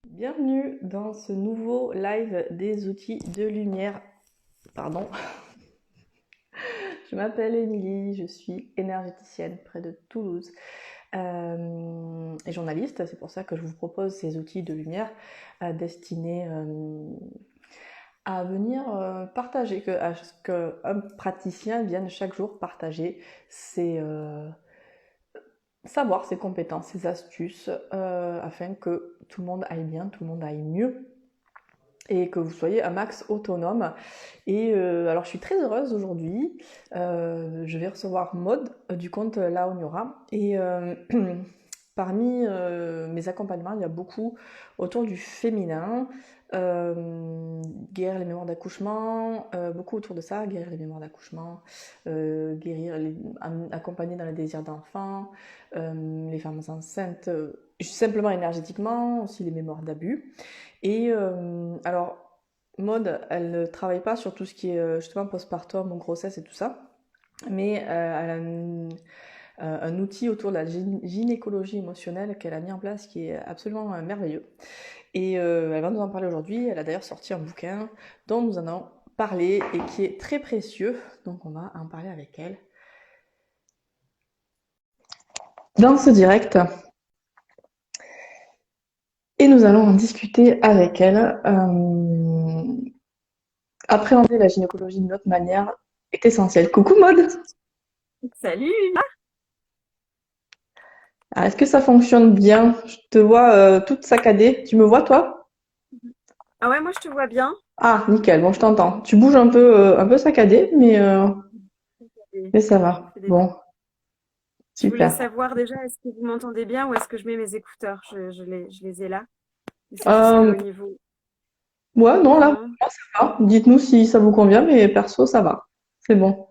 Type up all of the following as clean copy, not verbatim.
Bienvenue dans ce nouveau live des outils de lumière. Pardon, je m'appelle Émilie, je suis énergéticienne près de Toulouse et journaliste. C'est pour ça que je vous propose ces outils de lumière destinés à venir partager, à ce qu'un praticien vienne chaque jour partager ses savoir, ses compétences, ses astuces afin que tout le monde aille bien, tout le monde aille mieux et que vous soyez un max autonome. Et alors je suis très heureuse aujourd'hui, je vais recevoir Maud du compte Là on y aura. Et parmi mes accompagnements, il y a beaucoup autour du féminin, guérir les mémoires d'accouchement, beaucoup autour de ça, guérir les mémoires d'accouchement, accompagner dans le désir d'enfant, les femmes enceintes, simplement énergétiquement, aussi les mémoires d'abus. Et alors, Maud, elle ne travaille pas sur tout ce qui est justement postpartum, grossesse et tout ça, mais elle a un outil autour de la gynécologie émotionnelle qu'elle a mis en place qui est absolument merveilleux. Et elle va nous en parler aujourd'hui. Elle a d'ailleurs sorti un bouquin dont nous en allons parler et qui est très précieux. Donc on va en parler avec elle dans ce direct. Et nous allons en discuter avec elle. Appréhender la gynécologie d'une autre manière est essentiel. Coucou Maud. Salut! Alors, est-ce que ça fonctionne bien? Je te vois toute saccadée. Tu me vois toi? Ah ouais, moi je te vois bien. Ah, nickel. Bon, je t'entends. Tu bouges un peu saccadé, mais ça Je va. fais des- Bon, Je voulais super. savoir déjà, est-ce que vous m'entendez bien ou est-ce que je mets mes écouteurs? Je les ai là. Mais c'est juste Euh, au niveau ouais, non, là, comment? ça va. Dites-nous si ça vous convient, mais perso, ça va. C'est bon.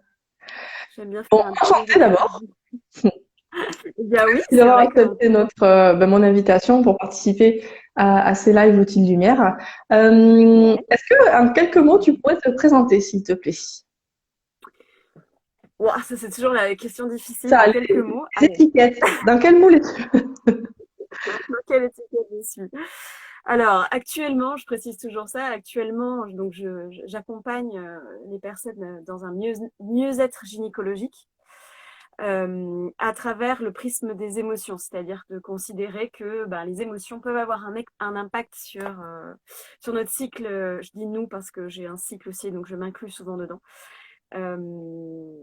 J'aime bien Bon, faire un petit peu enchantée d'écouteurs. d'abord. Eh bien oui, Merci c'est d'avoir vrai que accepté mon invitation pour participer à ces lives outils de lumière. ouais. Est-ce que, en quelques mots, tu pourrais te présenter, s'il te plaît? Ouah, ça c'est toujours la question difficile Ça, en quelques mots. les Allez, étiquettes. Dans quel moule dans quelle étiquette je suis? Alors, actuellement, je précise toujours ça, actuellement, donc j'accompagne les personnes dans un mieux-être gynécologique. À travers le prisme des émotions, c'est-à-dire de considérer que ben, les émotions peuvent avoir un impact sur notre cycle. Je dis nous parce que j'ai un cycle aussi, donc je m'inclus souvent dedans. Euh,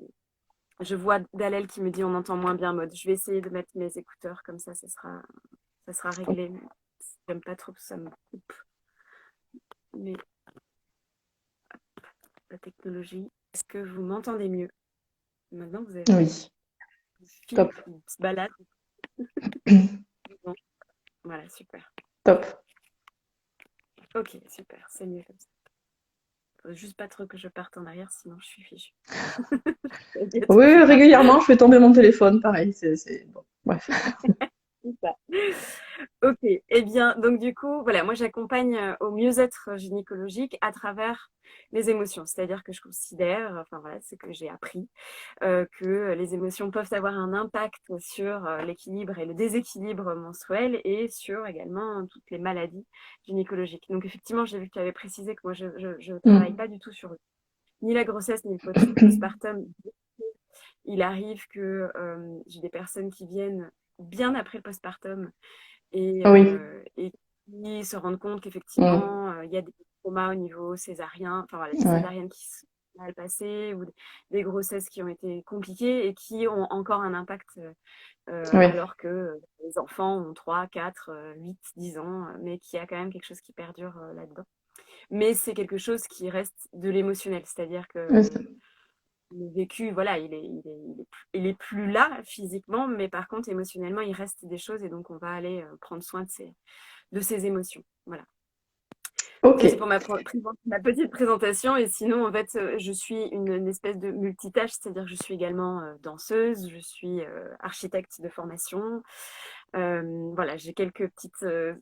je vois Dalel qui me dit on entend moins bien mode. Je vais essayer de mettre mes écouteurs comme ça sera réglé. J'aime pas trop que ça me coupe. Mais la technologie, est-ce que vous m'entendez mieux? Maintenant, vous avez Oui, un fil top, qui se balade. Bon, voilà, super. top. Ok, super, c'est mieux comme ça. Faut juste pas trop que je parte en arrière, sinon je suis fichue. Oui, C'est ça. régulièrement, je fais tomber mon téléphone, pareil. Bon. Bref. C'est ça. Ok, eh bien, donc du coup, voilà, moi j'accompagne au mieux-être gynécologique à travers les émotions. C'est-à-dire que je considère, enfin voilà, c'est que j'ai appris, que les émotions peuvent avoir un impact sur l'équilibre et le déséquilibre menstruel et sur également toutes les maladies gynécologiques. Donc effectivement, j'ai vu que tu avais précisé que moi je travaille Mm. pas du tout sur ni la grossesse ni le postpartum. Il arrive que j'ai des personnes qui viennent bien après le postpartum Oui. et qui se rendent compte Mm. qu'effectivement, il y a des traumas au niveau césarien, enfin voilà, des Ouais. césariennes qui sont mal passées ou des grossesses qui ont été compliquées et qui ont encore un impact Oui. alors que les enfants ont 3, 4, 8, 10 ans, mais qu'il y a quand même quelque chose qui perdure là-dedans. Mais c'est quelque chose qui reste de l'émotionnel, c'est-à-dire que le vécu, voilà, il est plus là physiquement, mais par contre, émotionnellement, il reste des choses et donc on va aller prendre soin de ses émotions. Voilà. Ok. Ça, c'est pour ma petite présentation. Et sinon, en fait, je suis une espèce de multitâche, c'est-à-dire que je suis également danseuse, je suis architecte de formation. Voilà, j'ai quelques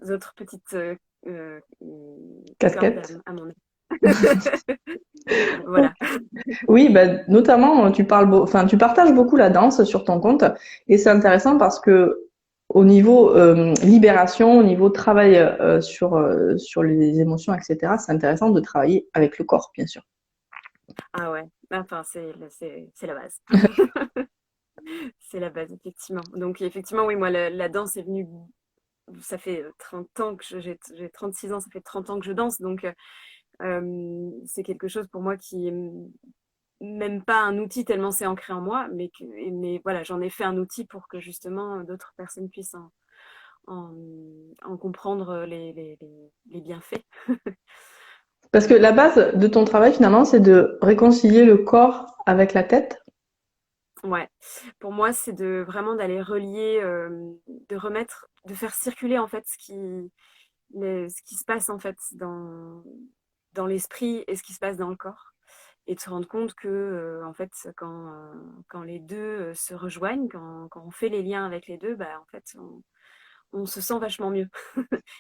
autres petites euh, cordes Casquette. à mon Voilà. Oui, bah, notamment, tu partages beaucoup la danse sur ton compte, et c'est intéressant parce que au niveau libération, au niveau travail sur les émotions, etc., c'est intéressant de travailler avec le corps, bien sûr. Ah ouais, enfin, c'est la base. C'est la base, effectivement. Donc, effectivement, oui, moi, la danse est venue, ça fait 30 ans que j'ai 36 ans, ça fait 30 ans que je danse. Donc, c'est quelque chose pour moi qui est même pas un outil tellement c'est ancré en moi, mais voilà, j'en ai fait un outil pour que justement d'autres personnes puissent en, en comprendre les bienfaits. Parce que la base de ton travail, finalement, c'est de réconcilier le corps avec la tête. Ouais, pour moi, c'est de vraiment d'aller relier, de remettre, de faire circuler en fait ce qui se passe en fait dans l'esprit et ce qui se passe dans le corps. Et de se rendre compte que, en fait, quand les deux se rejoignent, quand on fait les liens avec les deux, bah, en fait, on se sent vachement mieux.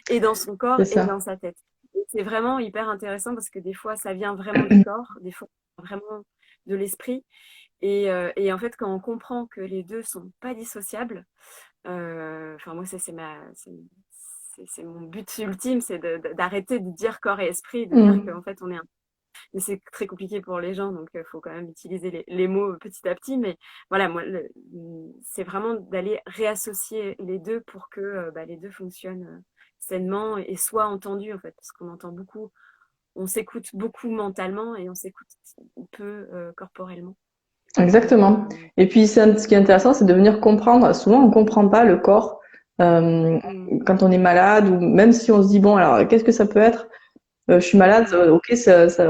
Et dans son corps C'est et ça. dans sa tête. Et c'est vraiment hyper intéressant parce que des fois, ça vient vraiment du corps, des fois, vraiment de l'esprit. Et en fait, quand on comprend que les deux sont pas dissociables, enfin, moi, c'est mon but ultime, c'est d'arrêter de dire corps et esprit, de dire Mm. qu'en fait, on est un. Mais c'est très compliqué pour les gens, donc il faut quand même utiliser les mots petit à petit. Mais voilà, moi, c'est vraiment d'aller réassocier les deux pour que bah, les deux fonctionnent sainement et soient entendus, en fait, parce qu'on entend beaucoup, on s'écoute beaucoup mentalement et on s'écoute peu corporellement. Donc, Exactement. Et puis, ce qui est intéressant, c'est de venir comprendre. Souvent, on comprend pas le corps euh, mm, quand on est malade ou même si on se dit, bon, alors, qu'est-ce que ça peut être? Je suis malade, mm, ok,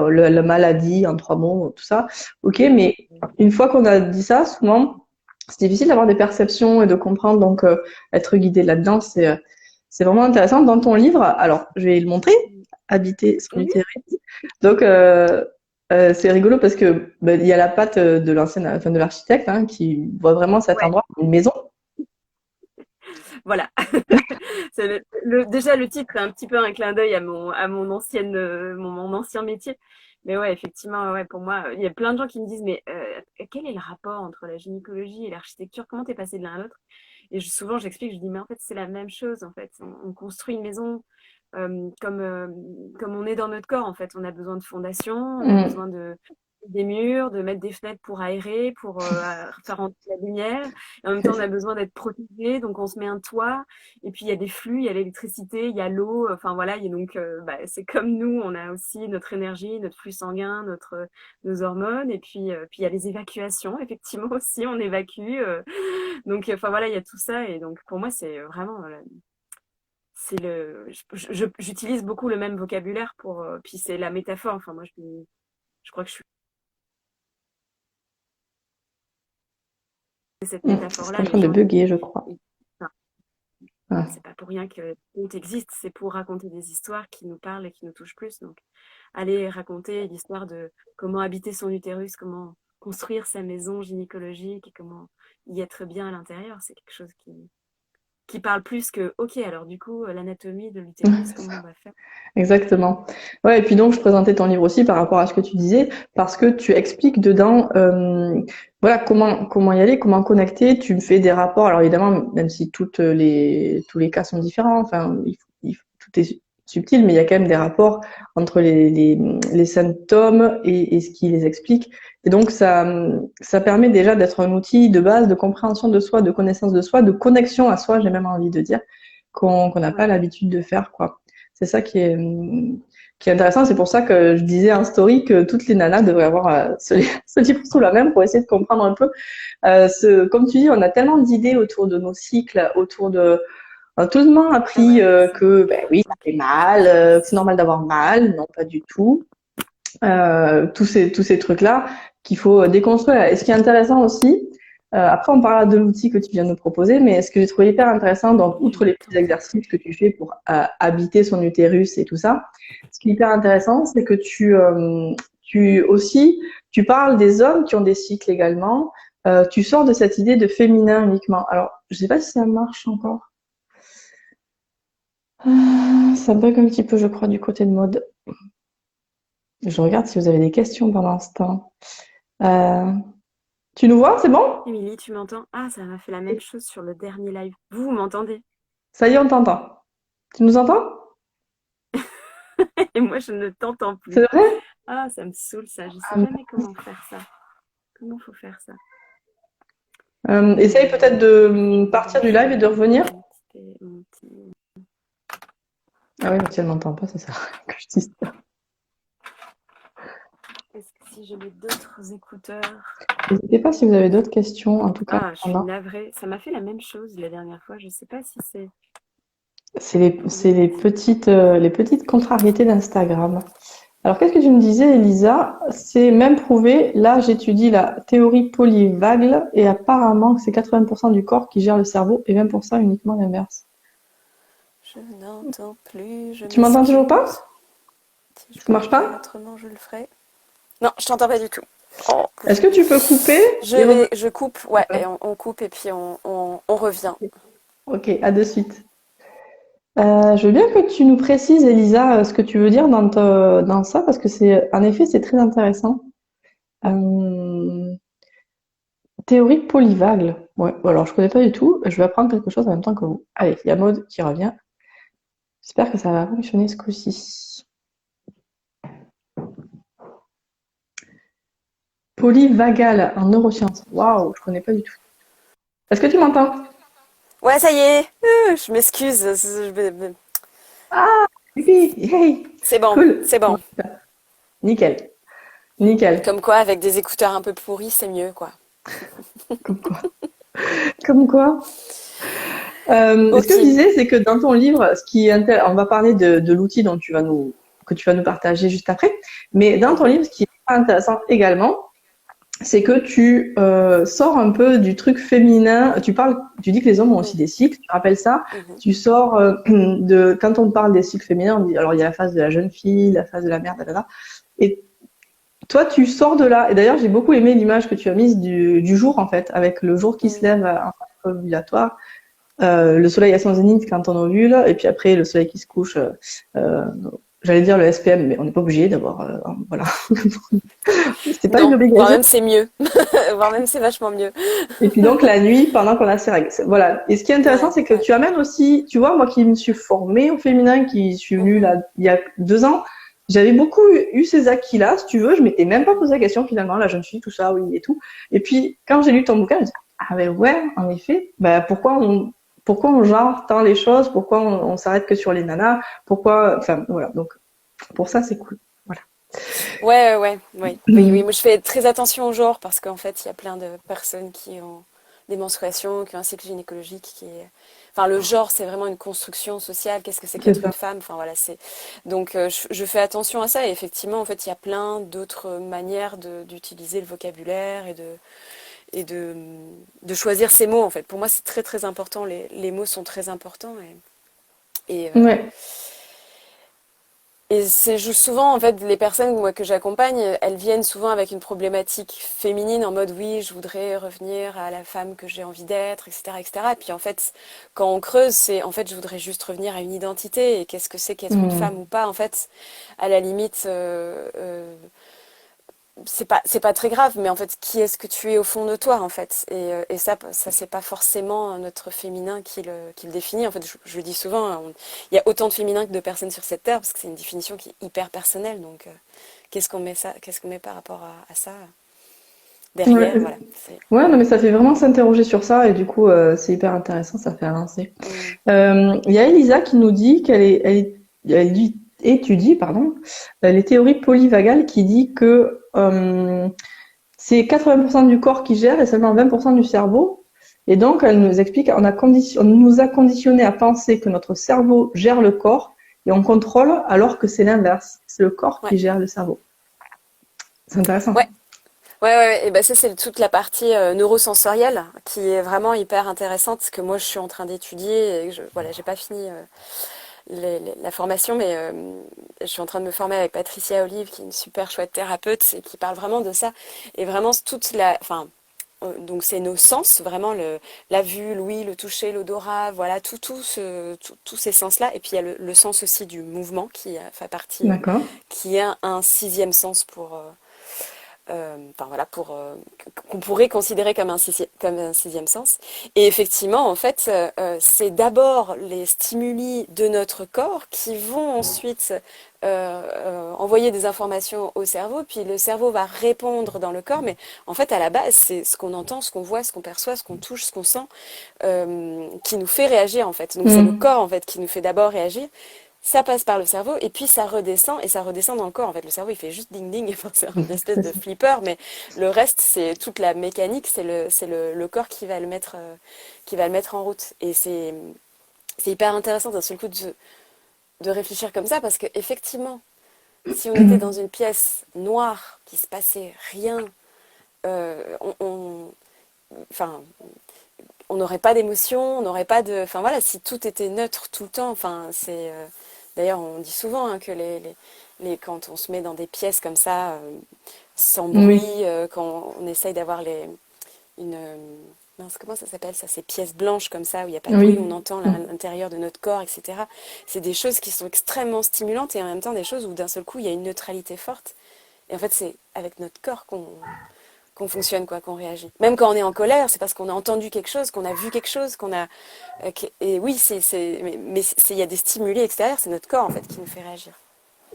la maladie, en 3 mots, tout ça, ok, mais mm. une fois qu'on a dit ça, souvent, c'est difficile d'avoir des perceptions et de comprendre, donc être guidé là-dedans, c'est vraiment intéressant. Dans ton livre, alors, je vais le montrer, Habiter son Oui, utérus. Donc, c'est rigolo parce que il y a la patte de l'ancienne, enfin de l'architecte, hein, qui voit vraiment cet ouais, endroit comme une maison. voilà. Déjà, le titre est un petit peu un clin d'œil à mon ancien métier. Mais ouais, effectivement, ouais, pour moi, il y a plein de gens qui me disent, mais quel est le rapport entre la gynécologie et l'architecture? Comment t'es passé de l'un à l'autre? Et souvent, j'explique, je dis, mais en fait, c'est la même chose. En fait, on construit une maison comme on est dans notre corps. En fait, on a besoin de fondations, on a Mm. besoin des murs, de mettre des fenêtres pour aérer, pour faire entrer la lumière. Et en même temps, on a besoin d'être protégé, donc on se met un toit. Et puis il y a des flux, il y a l'électricité, il y a l'eau. Enfin voilà, et donc bah, c'est comme nous, on a aussi notre énergie, notre flux sanguin, nos hormones. Et puis il y a les évacuations, effectivement aussi, on évacue. Donc enfin voilà, il y a tout ça. Et donc pour moi, c'est vraiment c'est j'utilise beaucoup le même vocabulaire pour puis c'est la métaphore. Enfin moi, je crois que je suis cette C'est métaphore-là. en Les train de gens bugger, je crois. enfin, Ah. c'est pas pour rien que le conte existe, c'est pour raconter des histoires qui nous parlent et qui nous touchent plus. Donc, aller raconter l'histoire de comment habiter son utérus, comment construire sa maison gynécologique et comment y être bien à l'intérieur, c'est quelque chose qui parle plus que, ok, alors du coup, l'anatomie de l'utérus, comment on va faire? Exactement. Ouais, et puis donc je présentais ton livre aussi par rapport à ce que tu disais, parce que tu expliques dedans, voilà comment y aller, comment connecter. Tu me fais des rapports. Alors évidemment, même si tous les cas sont différents, enfin tout est subtil, mais il y a quand même des rapports entre les symptômes et ce qui les explique. Et donc ça permet déjà d'être un outil de base de compréhension de soi, de connaissance de soi, de connexion à soi. J'ai même envie de dire qu'on n'a pas Ouais. l'habitude de faire, quoi. C'est ça qui est intéressant. C'est pour ça que je disais en story que toutes les nanas devraient avoir ce livre sous la main pour essayer de comprendre un peu. Comme tu dis, on a tellement d'idées autour de nos cycles, autour de... On a tout le monde Ah appris ouais, que ben oui, ça fait mal, que c'est normal d'avoir mal. Non, pas du tout. Tous ces trucs-là qu'il faut déconstruire. Et ce qui est intéressant aussi, après on parlera de l'outil que tu viens de nous proposer, mais ce que j'ai trouvé hyper intéressant, donc outre les petits exercices que tu fais pour habiter son utérus et tout ça, ce qui est hyper intéressant, c'est que tu aussi, tu parles des hommes qui ont des cycles également. Tu sors de cette idée de féminin uniquement. Alors, je sais pas si ça marche encore. Ça bug un petit peu, je crois, du côté de mode. Je regarde si vous avez des questions pendant ce temps. Euh, Tu nous vois, c'est bon? Émilie, tu m'entends? Ah, ça m'a fait la même chose sur le dernier live. Vous m'entendez? Ça y est, on t'entend. Tu nous entends? Et moi, je ne t'entends C'est plus. vrai? Ah, ça me saoule ça. Je sais Ah, jamais comment faire ça. Comment faut faire ça? essaye peut-être de partir du live et de Bonjour, revenir. mon petit- Ah oui, mais si elle m'entend pas, ça sert à rien que je dise ça. Est-ce que si je mets d'autres écouteurs? N'hésitez pas si vous avez d'autres questions, en tout cas. Ah, je suis navrée. Ça m'a fait la même chose la dernière fois. Je sais pas si c'est C'est problématique. les petites contrariétés d'Instagram. Alors, qu'est-ce que tu me disais, Elisa? C'est même prouvé. Là, j'étudie la théorie polyvagle et apparemment que c'est 80% du corps qui gère le cerveau et 20% uniquement l'inverse. Je n'entends plus, je Tu m'entends toujours pas? m'excuse. Si je Ça pouvais marche faire pas? autrement, je le ferais. Non, je t'entends pas du tout. Oh. Est-ce que tu peux couper et revenir? Je coupe, ouais, Voilà. et on coupe et puis on revient. Ok, à de suite. Je veux bien que tu nous précises, Elisa, ce que tu veux dire dans ça, parce que en effet, c'est très intéressant. Euh, Théorie polyvagle. Ouais, alors je connais pas du tout. Je vais apprendre quelque chose en même temps que vous. Allez, il y a Maud qui revient. J'espère que ça va fonctionner ce coup-ci. Polyvagal en neurosciences. Waouh, je connais pas du tout. Est-ce que tu m'entends? Ouais, ça y est, je m'excuse. Ah, oui, hey, C'est bon, cool. c'est Bon, bon. nickel, nickel. Comme quoi, avec des écouteurs un peu pourris, c'est mieux, quoi. Comme quoi. Comme quoi. Ce que Ok. je disais, c'est que dans ton livre, on va parler de l'outil que tu vas nous partager juste après. Mais dans ton Mhm, livre, ce qui est intéressant également, c'est que tu sors un peu du truc féminin. Tu dis que les hommes ont aussi mhm, des cycles. Tu rappelles ça. mhm, Tu sors de quand on parle des cycles féminins, on dit alors il y a la phase de la jeune fille, la phase de la mère, etc. Et toi, tu sors de là. Et d'ailleurs, j'ai beaucoup aimé l'image que tu as mise du jour en fait, avec le jour qui se mhm. lève en phase ovulatoire, le soleil à son zénith quand on ovule, et puis après le soleil qui se couche. Euh, J'allais dire le SPM, mais on n'est pas obligé d'avoir. Voilà, c'est pas une Non, voire obligation. même c'est mieux. Voire même c'est vachement mieux. Et puis donc la nuit, pendant qu'on a ses règles. Voilà. Et ce qui est intéressant, Ouais, c'est que ouais. tu amènes aussi, tu vois, moi qui me suis formée au féminin, qui suis venue Mhm, là il y a 2 ans, j'avais beaucoup eu ces acquis-là, si tu veux. Je m'étais même pas posé la question finalement, la jeune fille, tout ça, oui et tout. Et puis quand j'ai lu ton bouquin, je me dit ah ben ouais, en effet, ben pourquoi on genre tant les choses, pourquoi on s'arrête que sur les nanas, pourquoi, enfin voilà. Donc pour ça c'est cool. Voilà. ouais, ouais, ouais. Oui, oui. Moi, je fais très attention au genre parce qu'en fait, il y a plein de personnes qui ont des menstruations, qui ont un cycle gynécologique qui est. Enfin, le genre, c'est vraiment une construction sociale. Qu'est-ce que c'est C'est qu'être une ça. femme? Enfin, voilà, c'est. Donc, je fais attention à ça. Et effectivement, en fait, il y a plein d'autres manières d'utiliser le vocabulaire et de choisir ses mots, en fait. Pour moi, c'est très, très important. Les mots sont très importants. Et, Ouais. Et c'est souvent, en fait, les personnes moi, que j'accompagne, elles viennent souvent avec une problématique féminine en mode oui, je voudrais revenir à la femme que j'ai envie d'être, etc., etc. Et puis en fait, quand on creuse, c'est en fait, je voudrais juste revenir à une identité. Et qu'est-ce que c'est qu'être une femme ou pas? En fait, à la limite, c'est pas très grave, mais en fait, qui est-ce que tu es au fond de toi, en fait? Et ça c'est pas forcément notre féminin qui le définit. En fait, je le dis souvent, hein, il y a autant de féminin que de personnes sur cette terre, parce que c'est une définition qui est hyper personnelle. Donc, qu'est-ce qu'on met par rapport à ça derrière, Ouais. voilà. Ouais, non, mais ça fait vraiment s'interroger sur ça et du coup, c'est hyper intéressant, ça fait avancer. Mm, Il y a Elisa qui nous dit elle étudie, pardon, les théories polyvagales qui dit que c'est 80% du corps qui gère et seulement 20% du cerveau. Et donc, elle nous explique, on nous a conditionné à penser que notre cerveau gère le corps et on contrôle alors que c'est l'inverse. C'est le corps ouais, qui gère le cerveau. C'est intéressant. ouais. Ouais, ouais, ouais. Et ben ça, c'est toute la partie neurosensorielle qui est vraiment hyper intéressante, que moi, je suis en train d'étudier. Et voilà, j'ai pas fini la formation, mais je suis en train de me former avec Patricia Olive, qui est une super chouette thérapeute, et qui parle vraiment de ça. Et vraiment, enfin, donc c'est nos sens, vraiment la vue, l'ouïe, le toucher, l'odorat, voilà, tous ces sens-là. Et puis il y a le sens aussi du mouvement qui fait partie, D'accord. qui est un sixième sens enfin voilà, qu'on pourrait considérer comme un sixième sens. Et effectivement, en fait, c'est d'abord les stimuli de notre corps qui vont ensuite envoyer des informations au cerveau, puis le cerveau va répondre dans le corps. Mais en fait, à la base, c'est ce qu'on entend, ce qu'on voit, ce qu'on perçoit, ce qu'on touche, ce qu'on sent, qui nous fait réagir en fait. Donc c'est le Mm. corps en fait qui nous fait d'abord réagir. Ça passe par le cerveau et puis ça redescend et ça redescend dans le corps. En fait, le cerveau il fait juste ding ding, enfin, c'est une espèce C'est de ça. flipper, mais le reste c'est toute la mécanique, c'est le corps qui va le mettre en route. Et c'est hyper intéressant d'un seul coup de réfléchir comme ça parce que effectivement, si on était dans une pièce noire, qui se passait rien, enfin, on n'aurait pas d'émotion, on n'aurait pas de, enfin voilà, si tout était neutre tout le temps, enfin c'est, d'ailleurs on dit souvent hein, que quand on se met dans des pièces comme ça, sans bruit, Oui, quand on essaye d'avoir une, mince, comment ça s'appelle ça, ces pièces blanches comme ça où il n'y a pas de bruit, oui. on entend Mm. l'intérieur de notre corps, etc. C'est des choses qui sont extrêmement stimulantes et en même temps des choses où d'un seul coup il y a une neutralité forte. Et en fait c'est avec notre corps qu'on fonctionne, quoi, qu'on réagit. Même quand on est en colère, c'est parce qu'on a entendu quelque chose, qu'on a vu quelque chose, qu'on a... et oui, il y a des stimuli extérieurs, c'est notre corps, en fait, qui nous fait réagir.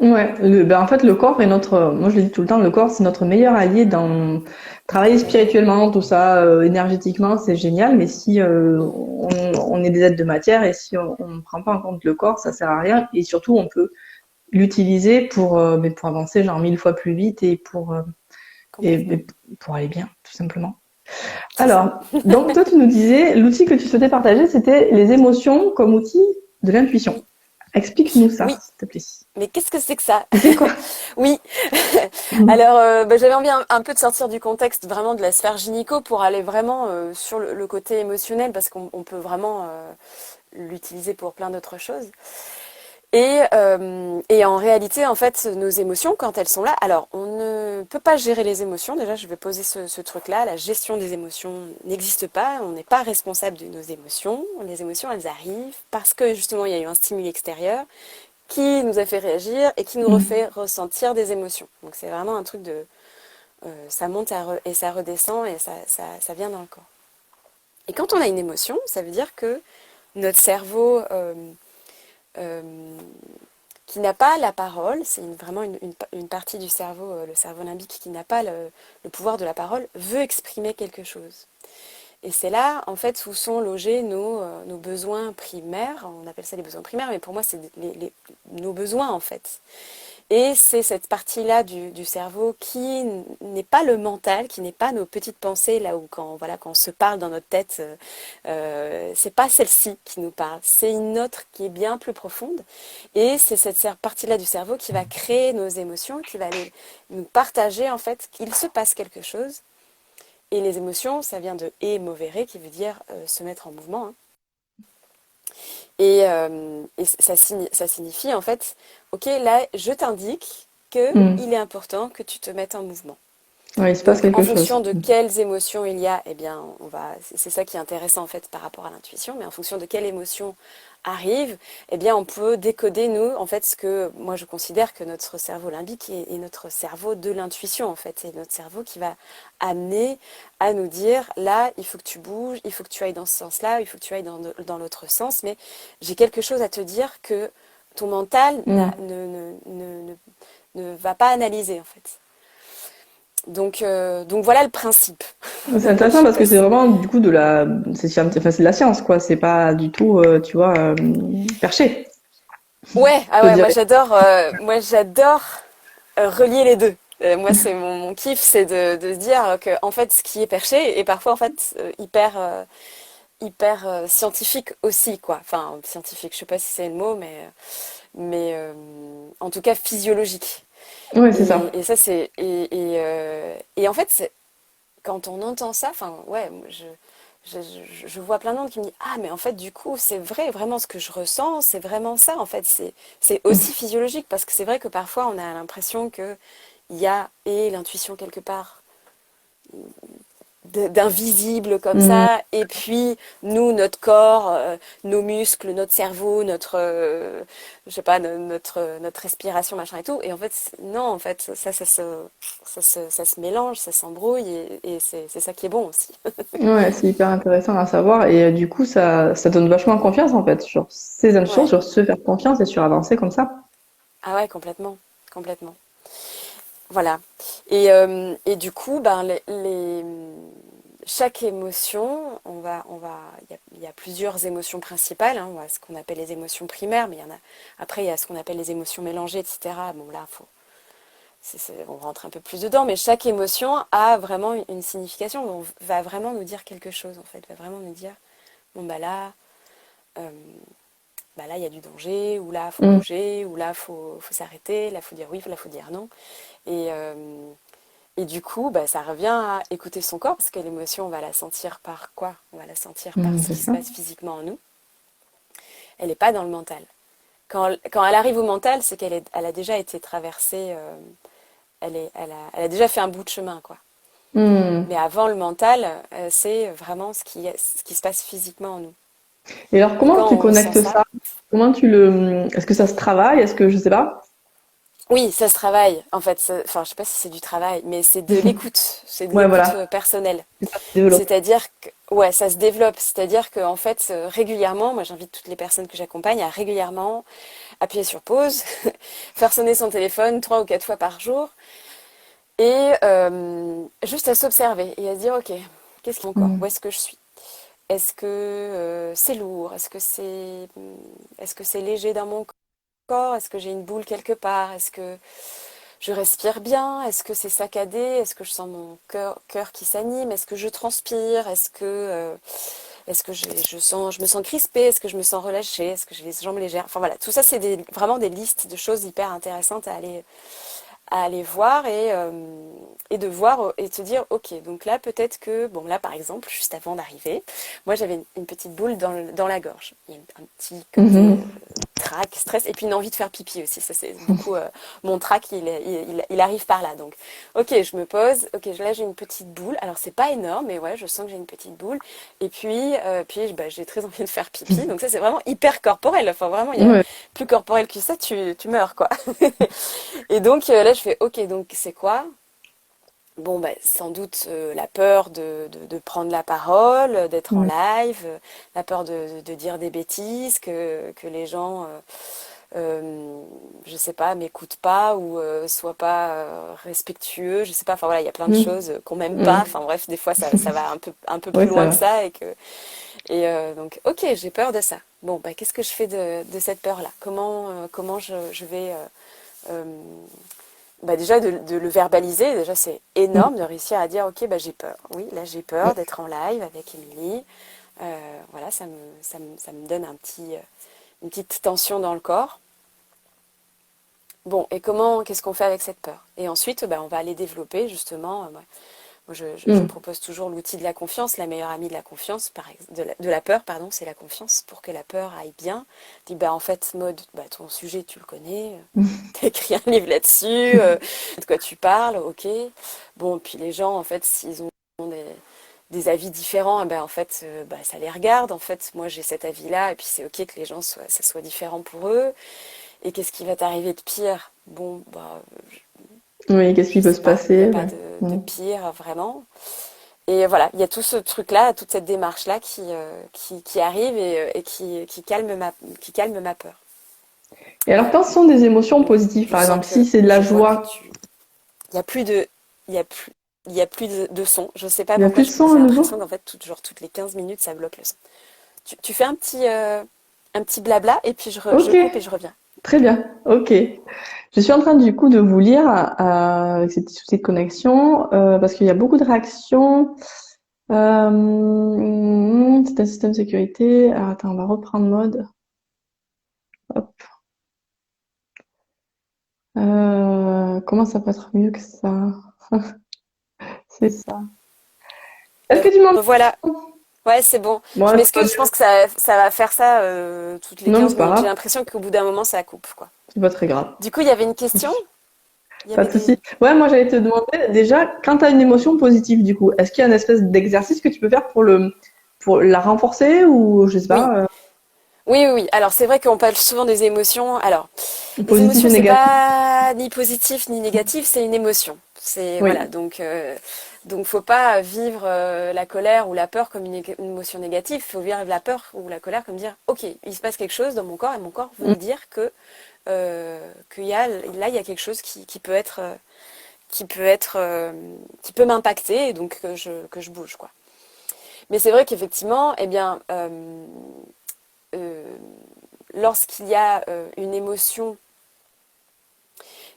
Ouais, ben en fait, le corps est notre, moi je le dis tout le temps, le corps c'est notre meilleur allié dans travailler spirituellement, tout ça, énergétiquement, c'est génial, mais si on est des êtres de matière et si on ne prend pas en compte le corps, ça sert à rien. Et surtout, on peut l'utiliser mais pour avancer genre 1000 fois plus vite Complètement. et pour aller bien, tout simplement. C'est ça. Alors, donc toi tu nous disais, l'outil que tu souhaitais partager, c'était les émotions comme outil de l'intuition. Oui, Explique-nous ça, oui. s'il te plaît. Mais qu'est-ce que c'est que ça? C'est quoi? Oui. Alors, j'avais envie un peu de sortir du contexte vraiment de la sphère gynéco pour aller vraiment sur le côté émotionnel parce qu'on peut vraiment l'utiliser pour plein d'autres choses. Et en réalité, en fait, nos émotions, quand elles sont là, alors on ne peut pas gérer les émotions. Déjà, je vais poser ce truc-là. La gestion des émotions n'existe pas. On n'est pas responsable de nos émotions. Les émotions, elles arrivent parce que justement, il y a eu un stimuli extérieur qui nous a fait réagir et qui nous refait ressentir des émotions. Donc c'est vraiment un truc de... ça monte et ça redescend et ça vient dans le corps. Et quand on a une émotion, ça veut dire que notre cerveau... euh, qui n'a pas la parole, c'est vraiment une partie du cerveau, le cerveau limbique, qui n'a pas le pouvoir de la parole, veut exprimer quelque chose. Et c'est là, en fait, où sont logés nos besoins primaires. On appelle ça les besoins primaires, mais pour moi, c'est nos besoins, en fait. Et c'est cette partie-là du cerveau qui n'est pas le mental, qui n'est pas nos petites pensées, là où quand on se parle dans notre tête, c'est pas celle-ci qui nous parle, c'est une autre qui est bien plus profonde. Et c'est cette partie-là du cerveau qui va créer nos émotions, qui va nous partager en fait qu'il se passe quelque chose. Et les émotions, ça vient de émovere, qui veut dire se mettre en mouvement, hein. Et ça signifie en fait, ok, là, je t'indique qu'il Mm. est important que tu te mettes en mouvement. Ouais, il se passe Donc, en quelque chose. fonction de quelles émotions il y a, eh bien, c'est ça qui est intéressant en fait par rapport à l'intuition, mais en fonction de quelle émotion arrive, eh bien, on peut décoder nous, en fait, ce que moi je considère que notre cerveau limbique est notre cerveau de l'intuition en fait, c'est notre cerveau qui va amener à nous dire là, il faut que tu bouges, il faut que tu ailles dans ce sens-là, il faut que tu ailles dans l'autre sens, mais j'ai quelque chose à te dire que ton mental Mm. ne va pas analyser en fait. Donc voilà le principe. C'est Je intéressant sais parce que pas c'est si... vraiment du coup c'est de la science quoi. C'est pas du tout, tu vois, perché, Ouais, ah je ouais, dirais. moi j'adore relier les deux. Moi c'est mon kiff, c'est de se dire que en fait ce qui est perché est parfois en fait hyper scientifique aussi quoi. Enfin scientifique, je sais pas si c'est le mot, mais en tout cas physiologique. Ouais, c'est ça. Et ça c'est et en fait quand on entend ça, enfin ouais, je vois plein de monde qui me dit ah mais en fait du coup c'est vrai vraiment ce que je ressens, c'est vraiment ça en fait, c'est aussi physiologique parce que c'est vrai que parfois on a l'impression que il y a et l'intuition quelque part d'invisible comme Mhm. ça, et puis nous, notre corps, nos muscles, notre cerveau, je sais pas, notre respiration, machin et tout. Et en fait, non, en fait, ça se mélange, ça s'embrouille, et c'est ça qui est bon aussi. Ouais, c'est hyper intéressant à savoir et du coup ça donne vachement confiance en fait sur ces choses, Ouais. sur se faire confiance et sur avancer comme ça. Ah ouais, complètement, complètement. Voilà. Et du coup, ben, chaque émotion, il y a plusieurs émotions principales, hein, ce qu'on appelle les émotions primaires, mais après, il y a ce qu'on appelle les émotions mélangées, etc. Bon, là, on rentre un peu plus dedans, mais chaque émotion a vraiment une signification, va vraiment nous dire quelque chose, en fait, va vraiment nous dire, bon, euh, bah là, il y a du danger, ou là, faut Mm. bouger, ou là, faut s'arrêter, là, faut dire oui, là, faut dire non. Et, euh, Et du coup, bah, ça revient à écouter son corps, parce que l'émotion, on va la sentir par quoi? On va la sentir par Mm, ce c'est qui se ça. passe physiquement en nous. Elle n'est pas dans le mental. Quand elle arrive au mental, c'est elle a déjà été traversée, elle a déjà fait un bout de chemin, quoi. Mm. Mais avant le mental, c'est vraiment ce qui se passe physiquement en nous. Et alors Et comment quand tu on ressent connectes ça, ça? Est-ce que ça se travaille? Est-ce que je sais pas? oui, ça se travaille. En fait, enfin, je sais pas si c'est du travail, mais c'est de Ouais, l'écoute voilà, personnelle. c'est ça se développe. C'est-à-dire que, ouais, ça se développe. C'est-à-dire qu'en fait, régulièrement, moi j'invite toutes les personnes que j'accompagne à régulièrement appuyer sur pause, faire sonner son téléphone 3 ou 4 fois par jour, et juste à s'observer et à se dire, ok, qu'est-ce qui est mon corps? Où Mm. est-ce que je suis? Est-ce que c'est lourd? Est-ce que c'est léger dans mon corps? Est-ce que j'ai une boule quelque part? Est-ce que je respire bien? Est-ce que c'est saccadé? Est-ce que je sens mon cœur qui s'anime? Est-ce que je transpire? Est-ce que je me sens crispée? Est-ce que je me sens relâchée? Est-ce que j'ai les jambes légères? Enfin voilà, tout ça, c'est vraiment des listes de choses hyper intéressantes à aller voir, et de voir et de se dire, ok, donc là, peut-être que, bon, là, par exemple, juste avant d'arriver, moi, j'avais une petite boule dans la gorge. Il y a un petit côté Mhm. trac, stress, et puis une envie de faire pipi aussi. Ça, c'est beaucoup, mon trac, il arrive par là. Donc, ok, je me pose, ok, là, j'ai une petite boule. Alors, c'est pas énorme, mais ouais, je sens que j'ai une petite boule. Et puis bah, j'ai très envie de faire pipi. Donc, ça, c'est vraiment hyper corporel. Enfin, vraiment, il y a Ouais. plus corporel que ça, tu meurs, quoi. Et donc là, je fais, ok, donc c'est quoi? Bon, bah, sans doute la peur de prendre la parole, d'être en Mm. live, la peur de dire des bêtises, que les gens, je sais pas, m'écoutent pas, ou soient pas respectueux, je sais pas, enfin voilà, il y a plein de Mm. choses qu'on m'aime pas, Mm. enfin bref, des fois ça va un peu Ouais, plus ça loin que va. ça, donc, ok, j'ai peur de ça. Bon, bah, qu'est-ce que je fais de cette peur-là? Comment je vais euh, bah déjà de le verbaliser, déjà c'est Mm. énorme de réussir à dire, ok, bah j'ai peur. Oui, là j'ai peur d'être en live avec Émilie. Voilà, ça me donne une petite tension dans le corps. Bon, et qu'est-ce qu'on fait avec cette peur? Et ensuite, bah, on va aller développer justement. Moi, je Mm. propose toujours l'outil de la confiance, la meilleure amie de la confiance, de la peur, pardon, c'est la confiance, pour que la peur aille bien. Dis, bah, en fait, mode, bah, ton sujet, tu le connais, t'as écrit un livre là-dessus, de quoi tu parles, ok. Bon, puis les gens, en fait, s'ils ont des avis différents, eh ben, en fait, bah, ça les regarde. En fait, moi, j'ai cet avis-là, et puis c'est ok que les gens ça soit différent pour eux. Et qu'est-ce qui va t'arriver de pire? Bon, bah, Oui, qu'est-ce je qui peut sais se pas, il n'y a passer? pas Ouais. de Mm. pire vraiment. Et voilà, il y a tout ce truc-là, toute cette démarche-là qui arrive, et qui calme ma peur. Et alors, Voilà. quand ce sont des émotions Bon, positives, je par sens exemple, si que c'est de la je vois que joie, il y a plus de, il y a plus, il y a plus de son. Je sais pas il n'y a pourquoi plus de son j'ai à l'impression nouveau? qu'en fait, toutes les 15 minutes, ça bloque le son. Tu fais un petit blabla, et puis je Ok, coupe et je reviens. très bien. Ok. Je suis en train du coup de vous lire avec cette petite connexion parce qu'il y a beaucoup de réactions. C'est un système de sécurité. Alors, attends, on va reprendre mode. Hop. Comment ça peut être mieux que ça? C'est ça. Est-ce que tu m'entends? Voilà. Ouais, c'est bon. Je Bon, c'est pas m'excuse, je pense que ça va faire ça toutes les non, mais c'est 15 pas minutes. J'ai grave. l'impression qu'au bout d'un moment, ça coupe, quoi. C'est pas très grave. Du coup, il y avait une question? Il y Pas avait de souci. des... Ouais, moi j'allais te demander déjà, quand tu as une émotion positive, du coup, est-ce qu'il y a une espèce d'exercice que tu peux faire pour la renforcer ou je sais Oui, pas, oui, oui, oui. Alors, c'est vrai qu'on parle souvent des émotions. Alors, les positif émotions, et c'est négatif? pas ni positif ni négatif, c'est une émotion. C'est Oui. voilà, donc faut pas vivre la colère ou la peur comme une émotion négative. Faut vivre la peur ou la colère comme dire, ok, il se passe quelque chose dans mon corps et mon corps veut Mm. me dire que qu'il y a là il y a quelque chose qui peut être qui peut être qui peut m'impacter et donc que je bouge quoi. Mais c'est vrai qu'effectivement, eh bien, euh, lorsqu'il y a une émotion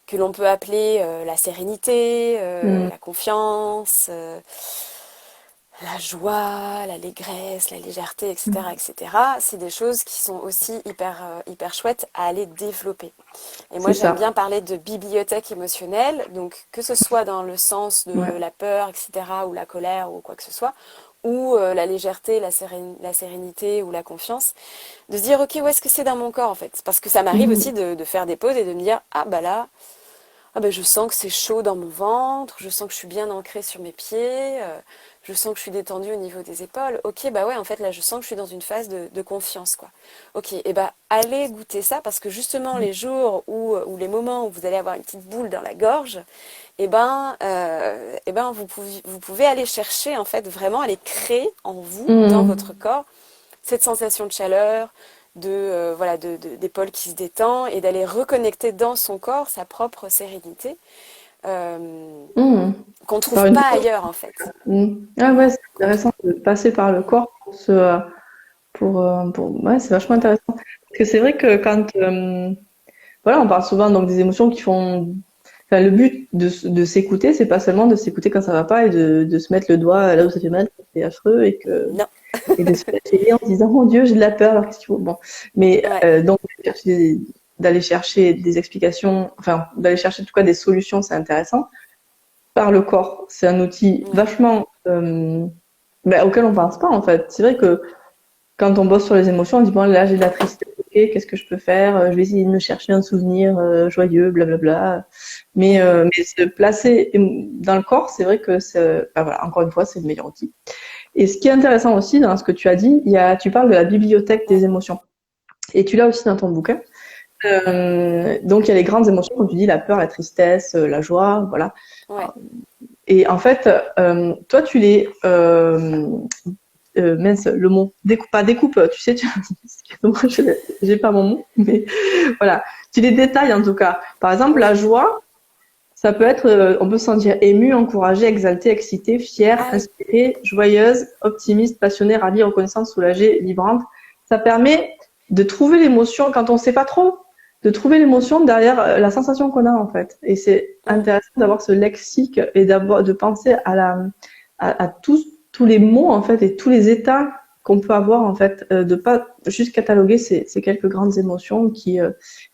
que l'on peut appeler la sérénité, Mm. la confiance, la joie, l'allégresse, la légèreté, etc., etc., c'est des choses qui sont aussi hyper chouettes à aller développer. Et moi, C'est j'aime ça. bien parler de bibliothèque émotionnelle, donc que ce soit dans le sens de Ouais. la peur, etc., ou la colère, ou quoi que ce soit, ou la légèreté, la sérénité ou la confiance, de se dire, ok, où est-ce que c'est dans mon corps, en fait? Parce que ça m'arrive aussi Mm. de faire des pauses et de me dire, ah bah là, ah ben, je sens que c'est chaud dans mon ventre, je sens que je suis bien ancrée sur mes pieds, je sens que je suis détendue au niveau des épaules. Ok, bah ouais, en fait, là, je sens que je suis dans une phase de confiance, quoi. Ok, et bah, allez goûter ça parce que justement, les jours ou les moments où vous allez avoir une petite boule dans la gorge, vous pouvez aller chercher, en fait, vraiment aller créer en vous, dans votre Mm. corps, cette sensation de chaleur, voilà, d'épaule qui se détend et d'aller reconnecter dans son corps sa propre sérénité Mm. qu'on Par trouve une pas pause. ailleurs en fait. Mm. Ah ouais, Ouais, c'est intéressant de passer par le corps ouais, c'est vachement intéressant. Parce que c'est vrai que voilà, on parle souvent donc des émotions qui font. Enfin, le but de s'écouter, c'est pas seulement de s'écouter quand ça va pas et de se mettre le doigt là où ça fait mal, c'est affreux non, et de se flageller en se disant mon Dieu, j'ai de la peur. Alors qu'est-ce qu'il faut. Bon, mais ouais, donc d'aller chercher des explications, enfin d'aller chercher en tout cas des solutions, c'est intéressant. Par le corps, c'est un outil ouais, vachement auquel on pense pas en fait. C'est vrai que quand on bosse sur les émotions, on dit bon là j'ai de la tristesse, ok, qu'est-ce que je peux faire? Je vais essayer de me chercher un souvenir joyeux, blablabla. Mais se placer dans le corps, c'est vrai que voilà, encore une fois, c'est le meilleur outil. Et ce qui est intéressant aussi dans ce que tu as dit, tu parles de la bibliothèque ouais, des émotions. Et tu l'as aussi dans ton bouquin. Donc il y a les grandes émotions, comme tu dis, la peur, la tristesse, la joie, voilà. ouais. Et en fait, toi, tu les mince, le mot pas découpe, tu sais, excuse-moi, j'ai pas mon mot, mais voilà, tu les détailles en tout cas. Par exemple, la Oui. joie, ça peut être, on peut se sentir ému, encouragé, exalté, excité, fier, Ah oui. inspiré, joyeuse, optimiste, passionné, ravi, reconnaissante, soulagée, vibrante. Ça permet de trouver l'émotion quand on sait pas trop, de trouver l'émotion derrière la sensation qu'on a en fait. Et c'est Mm. intéressant d'avoir ce lexique et de penser à tous les mots en fait et tous les états qu'on peut avoir en fait, de pas juste cataloguer ces quelques grandes émotions qui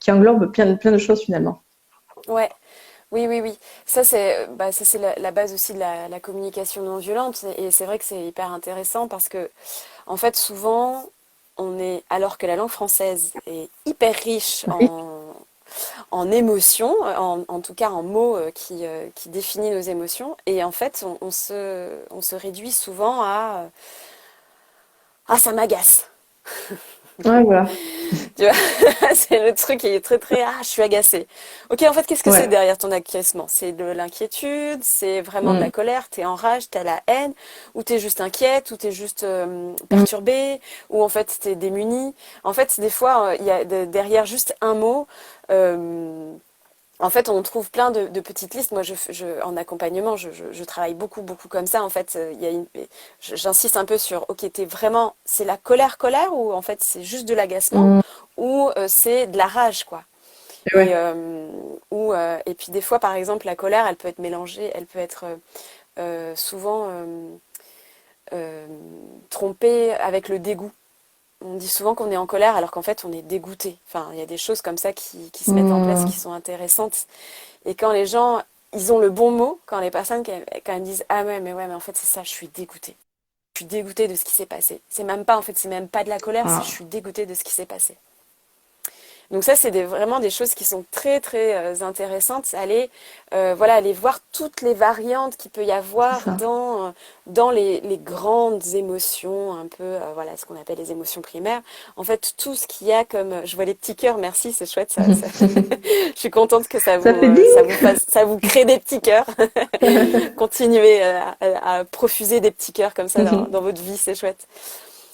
englobent plein de choses finalement. Ouais. Oui, oui, oui. Ça, c'est la base aussi de la communication non violente. Et c'est vrai que c'est hyper intéressant parce que, en fait, souvent, alors que la langue française est hyper riche en émotions, en tout cas en mots qui définissent nos émotions. Et en fait, on se réduit souvent à ah, ça m'agace. Ouais, voilà. Tu vois, c'est le truc qui est très, ah, je suis agacée. Ok, en fait, qu'est-ce que c'est Ouais. derrière ton agacement? C'est de l'inquiétude, c'est vraiment de la Mm. colère, t'es en rage, t'as la haine, ou t'es juste inquiète, ou t'es juste Mm. perturbée, ou en fait, t'es démunie. En fait, des fois, il y a derrière juste un mot, euh, en fait, on trouve plein de petites listes. Moi, en accompagnement, je travaille beaucoup comme ça. En fait, j'insiste un peu sur, ok, c'est la colère, ou en fait, c'est juste de l'agacement, Mm. ou c'est de la rage, quoi. Et Et, ouais. et puis des fois, par exemple, la colère, elle peut être mélangée, elle peut être souvent euh, trompée avec le dégoût. On dit souvent qu'on est en colère alors qu'en fait on est dégoûté. Enfin, il y a des choses comme ça qui se mettent en place qui Mm. sont intéressantes. Et quand les gens, ils ont le bon mot, quand les personnes, quand elles disent ah ouais, mais en fait c'est ça, je suis dégoûtée. Je suis dégoûtée de ce qui s'est passé. C'est même pas, en fait, c'est même pas de la colère, c'est je Ah. suis dégoûtée de ce qui s'est passé. Donc ça, c'est vraiment des choses qui sont très, très intéressantes. Aller voir toutes les variantes qu'il peut y C'est avoir ça. dans les grandes émotions, un peu, ce qu'on appelle les émotions primaires. En fait, tout ce qu'il y a comme... Je vois les petits cœurs, merci, c'est chouette. Je suis contente que Ça fait ça vous crée des petits cœurs. ding! Continuez à profuser des petits cœurs comme ça dans votre vie, c'est chouette.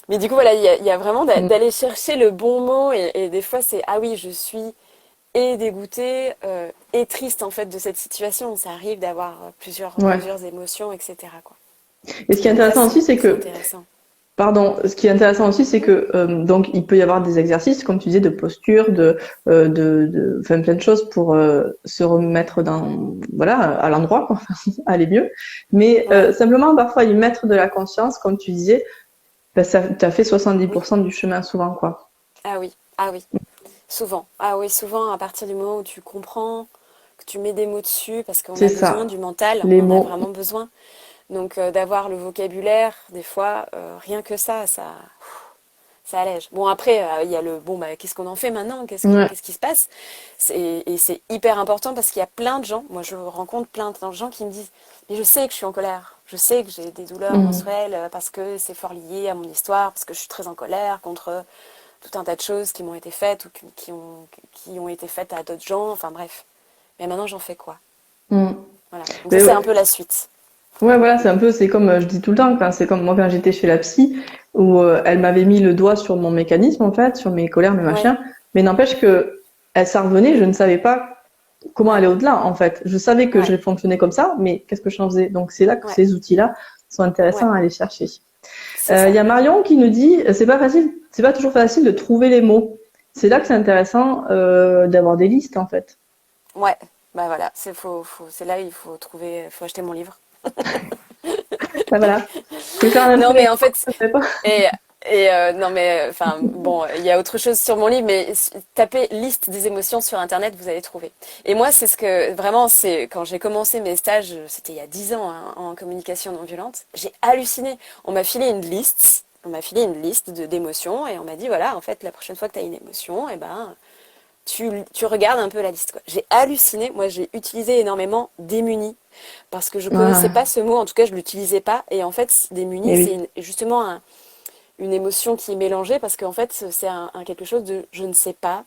Mais du coup, voilà, il y a vraiment d'aller chercher le bon mot et des fois, c'est, ah oui, je suis et dégoûtée et triste en fait de cette situation. Ça arrive d'avoir Ouais. plusieurs émotions, etc., quoi. Et ce qui est Donc ça, intéressant aussi, c'est c'est que, intéressant. pardon, ce qui est intéressant aussi, c'est que donc il peut y avoir des exercices, comme tu disais, de posture, enfin plein de choses pour se remettre voilà, à l'endroit, quoi, aller mieux. Mais Ouais, simplement parfois y mettre de la conscience, comme tu disais, ben, ça, t'as fait oui. 70% du chemin souvent, quoi. Ah oui, ah oui. Souvent. Ah oui, souvent, à partir du moment où tu comprends, que tu mets des mots dessus, parce qu'on C'est a besoin ça, du mental, on les en a mots. vraiment besoin. Donc d'avoir le vocabulaire, des fois, rien que ça allège. Bon, après, il y a bon, bah, qu'est-ce qu'on en fait maintenant? Ouais. Qu'est-ce qui se passe? Et c'est hyper important parce qu'il y a plein de gens, moi je rencontre plein de gens qui me disent, mais je sais que je suis en colère, je sais que j'ai des douleurs Mhm. menstruelles parce que c'est fort lié à mon histoire, parce que je suis très en colère contre tout un tas de choses qui m'ont été faites ou qui ont été faites à d'autres gens, enfin bref. Mais maintenant, j'en fais quoi? Mhm. Voilà. Donc ça, Mais c'est ouais. un peu la suite. Ouais, voilà, c'est comme je dis tout le temps, c'est comme moi quand j'étais chez la psy, où elle m'avait mis le doigt sur mon mécanisme, en fait, sur mes colères, mes Ouais, machins, mais n'empêche que ça revenait, je ne savais pas comment ouais, aller au-delà, en fait. Je savais que ouais, je fonctionnais comme ça, mais qu'est-ce que j'en faisais? Donc c'est là que ouais, ces outils-là sont ouais, intéressants à aller chercher. c'est Il ça. y a Marion qui nous dit, c'est pas toujours facile de trouver les mots. C'est là que c'est intéressant d'avoir des listes, en fait. Ouais, bah voilà, c'est là il faut acheter mon livre. Ah, voilà. Vous pouvez faire un Non, imprimé, mais en fait, je sais pas. et, non, mais enfin, bon, il y a autre chose sur mon livre, mais tapez liste des émotions sur Internet, vous allez trouver. Et moi, c'est ce que vraiment, c'est quand j'ai commencé mes stages, c'était il y a 10 ans hein, en communication non violente, j'ai halluciné. On m'a filé une liste d'émotions et on m'a dit, voilà, en fait, la prochaine fois que tu as une émotion, eh ben, tu regardes un peu la liste, quoi. J'ai halluciné. Moi, j'ai utilisé énormément démuni parce que je connaissais Ah, pas ce mot. En tout cas, je l'utilisais pas. Et en fait, démuni, et c'est oui. justement une émotion qui est mélangée parce qu'en fait, c'est quelque chose de je ne sais pas.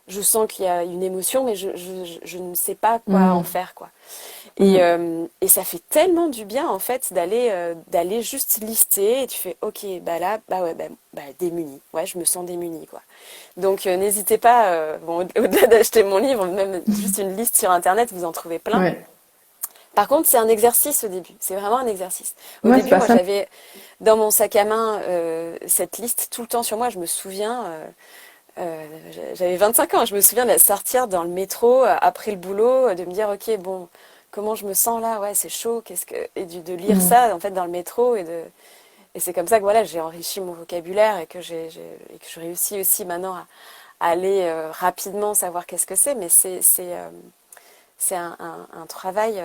Je sens qu'il y a une émotion, mais je ne sais pas quoi en Mm, faire, quoi. mm. Et ça fait tellement du bien en fait d'aller juste lister et tu fais ok bah là bah ouais bah démunie ouais je me sens démunie quoi donc n'hésitez pas bon au-delà d'acheter mon livre même juste une liste sur internet vous en trouvez plein Ouais. par contre c'est un exercice au début c'est vraiment un exercice au Ouais, c'est début pas moi simple. j'avais dans mon sac à main cette liste tout le temps sur moi je me souviens j'avais 25 ans, je me souviens de la sortir dans le métro après le boulot, de me dire ok bon comment je me sens là, ouais c'est chaud, de lire Mm. ça en fait dans le métro et c'est comme ça que voilà j'ai enrichi mon vocabulaire et que et que je réussis aussi maintenant à aller rapidement savoir qu'est-ce que c'est, mais c'est un travail,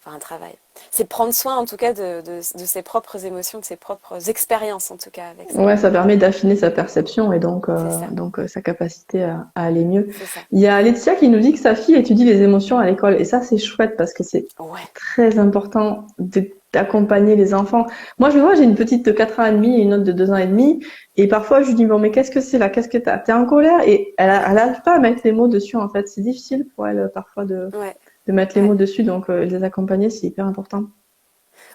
enfin un travail. C'est prendre soin en tout cas de ses propres émotions, de ses propres expériences en tout cas avec ça. Ouais, ça permet d'affiner sa perception et C'est ça, sa capacité à aller mieux. c'est ça. Il y a Laetitia qui nous dit que sa fille étudie les émotions à l'école et ça c'est chouette parce que c'est Ouais. très important d'accompagner les enfants. Moi je vois, j'ai une petite de 4 ans et demi et une autre de 2 ans et demi et parfois je lui dis bon mais qu'est-ce que c'est là? Qu'est-ce que t'as? T'es en colère? Et elle n'arrive pas à mettre les mots dessus en fait. C'est difficile pour elle parfois Ouais, de mettre les ouais. mots dessus donc les accompagner c'est hyper important.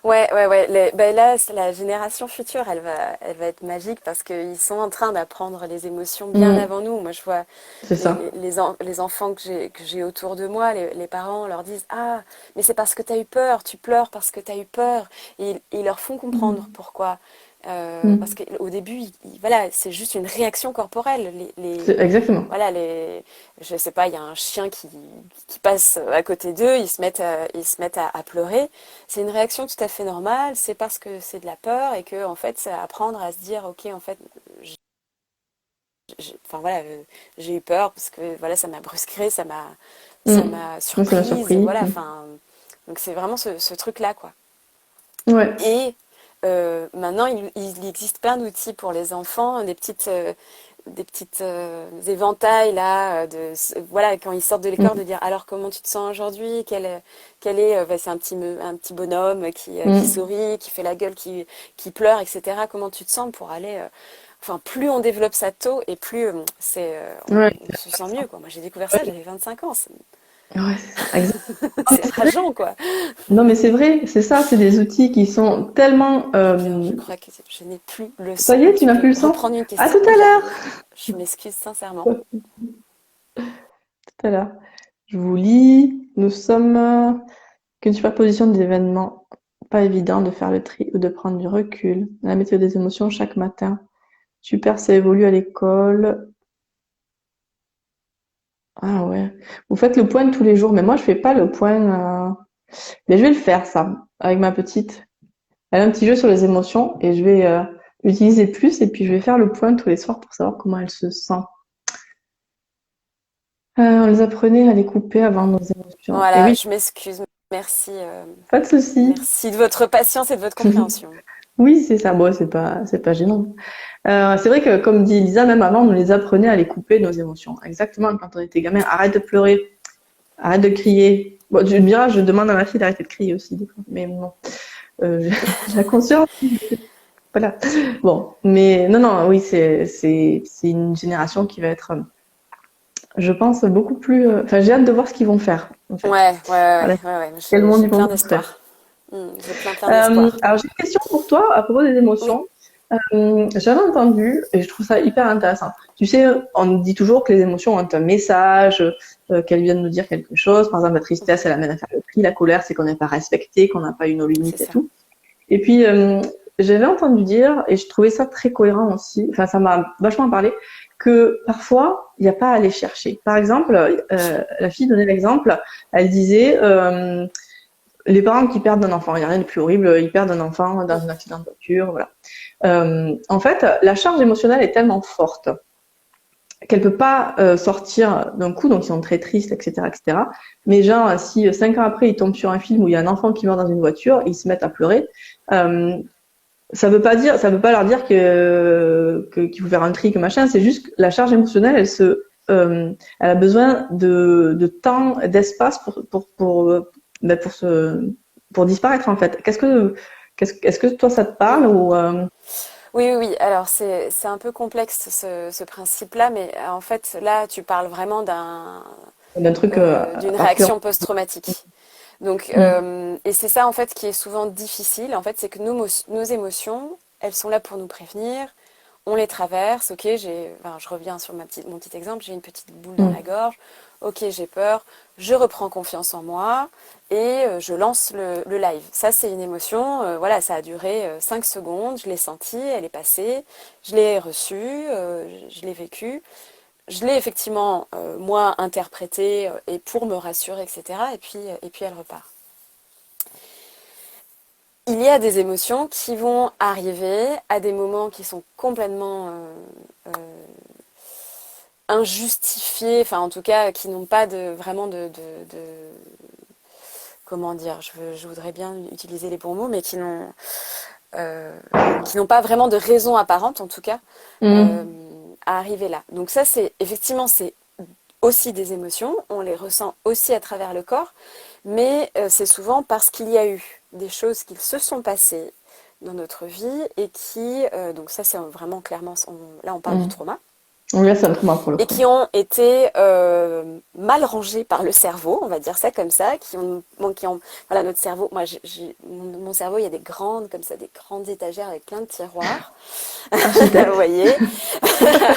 Ouais, ouais, ouais. Ben là, c'est la génération future, elle va être magique parce qu'ils sont en train d'apprendre les émotions bien Mm, avant nous. Moi, je vois c'est ça. les enfants que j'ai autour de moi, les parents leur disent, ah, mais c'est parce que tu as eu peur, tu pleures parce que tu as eu peur. Et ils leur font comprendre Mm, pourquoi. Parce mm. qu'au début, voilà, c'est juste une réaction corporelle. Exactement. Voilà, je sais pas, il y a un chien qui passe à côté d'eux, ils se mettent à pleurer. C'est une réaction tout à fait normale, c'est parce que c'est de la peur et que, en fait, c'est apprendre à se dire, ok, en fait, enfin voilà, j'ai eu peur parce que, voilà, ça m'a brusqué, ça Mm. m'a Oui, ça m'a surprise, surpris. voilà, Mm. enfin, donc c'est vraiment ce truc-là, quoi. Ouais. Et maintenant, il existe plein d'outils pour les enfants, des petites éventails là, voilà, quand ils sortent de l'école, de dire alors comment tu te sens aujourd'hui, quel est, bah, c'est un petit bonhomme qui Mm. sourit, qui fait la gueule, qui pleure, etc. Comment tu te sens pour aller, enfin, plus on développe ça tôt et plus Ouais, on se sent mieux, quoi. Moi, j'ai découvert ça, ouais, j'avais 25 ans, ouais, c'est ça, exactement. c'est rageant, quoi. Non, mais c'est vrai, c'est ça, c'est des outils qui sont tellement... Eh bien, je crois que je n'ai plus le Ça son. y est, tu Tu n'as peux plus le son? reprendre une À question? tout à Oui, l'heure! j'arrive. Je m'excuse sincèrement. Tout à l'heure. Je vous lis. Nous sommes qu'une superposition d'événements. Pas évident de faire le tri ou de prendre du recul. La météo des émotions chaque matin. Super, ça évolue à l'école. Ah ouais. Vous faites le point tous les jours, mais moi je fais pas le point. Mais je vais le faire ça avec ma petite. Elle a un petit jeu sur les émotions et je vais l'utiliser plus et puis je vais faire le point tous les soirs pour savoir comment elle se sent. On les apprenait à les couper avant nos émotions. Et Voilà, oui, je m'excuse. Merci, pas de souci. merci de votre patience et de votre compréhension. Oui, c'est ça. Bon, c'est pas gênant. C'est vrai que, comme dit Elisa, même avant, on nous les apprenait à les couper, nos émotions. Exactement, quand on était gamin. Arrête de pleurer, arrête de crier. Bon, tu me diras, je demande à ma fille d'arrêter de crier aussi, des fois. Mais bon, j'ai la conscience. Voilà. Bon, mais non, non, oui, c'est une génération qui va être, je pense, beaucoup plus. Enfin, j'ai hâte de voir ce qu'ils vont faire, en fait. Ouais, ouais, ouais, Voilà. ouais, ouais. Quel monde J'ai ils vont plein construire. d'espoir. J'ai plein d'espoir. Alors, j'ai une question pour toi à propos des Oui, émotions. J'avais entendu, et je trouve ça hyper intéressant. Tu sais, on dit toujours que les émotions ont un message, qu'elles viennent nous dire quelque chose. Par exemple, la tristesse, elle amène à faire le tri. La colère, c'est qu'on n'est pas respecté, qu'on n'a pas eu nos c'est limites et ça. tout. Et puis, j'avais entendu dire, et je trouvais ça très cohérent aussi, enfin, ça m'a vachement parlé, que parfois, il n'y a pas à aller chercher. Par exemple, la fille donnait l'exemple, elle disait, les parents qui perdent un enfant, il n'y a rien de plus horrible, ils perdent un enfant dans un accident de voiture, voilà. En fait, la charge émotionnelle est tellement forte qu'elle peut pas sortir d'un coup, donc ils sont très tristes, etc., etc. Mais genre, si 5 ans après ils tombent sur un film où il y a un enfant qui meurt dans une voiture, ils se mettent à pleurer. Euh, ça veut pas leur dire qu'il faut faire un tri, que machin. C'est juste que la charge émotionnelle, elle a besoin de temps, d'espace ben, pour disparaître en fait. Est-ce que toi ça te parle ou Oui, oui, oui. Alors, c'est un peu complexe ce principe-là, mais en fait, là, tu parles vraiment d'un truc d'une hardcore? réaction post-traumatique. Donc, Mm. et c'est ça, en fait, qui est souvent difficile. En fait, c'est que nos émotions, elles sont là pour nous prévenir. On les traverse. Ok, enfin, je reviens sur mon petit exemple. J'ai une petite boule dans la Mm. gorge. Ok, j'ai peur. Je reprends confiance en moi et je lance le live. Ça, c'est une émotion. Voilà, ça a duré 5 secondes. Je l'ai sentie, elle est passée. Je l'ai reçue, je l'ai vécue. Je l'ai effectivement, moi, interprétée et pour me rassurer, etc. Et puis elle repart. Il y a des émotions qui vont arriver à des moments qui sont complètement injustifiés, enfin en tout cas qui n'ont pas vraiment comment dire, je voudrais bien utiliser les bons mots, mais euh, qui n'ont pas vraiment de raison apparente en tout cas euh, Mm. à arriver là. Donc ça c'est effectivement c'est aussi des émotions, on les ressent aussi à travers le corps, mais c'est souvent parce qu'il y a eu des choses qui se sont passées dans notre vie et donc ça c'est vraiment clairement, là on parle du Mm. trauma, Oui, là, c'est un trauma pour le et coup. qui ont été mal rangés par le cerveau, on va dire ça comme ça, voilà, notre cerveau, mon cerveau, il y a des grandes, comme ça, des grandes étagères avec plein de tiroirs, vous Architecte. voyez,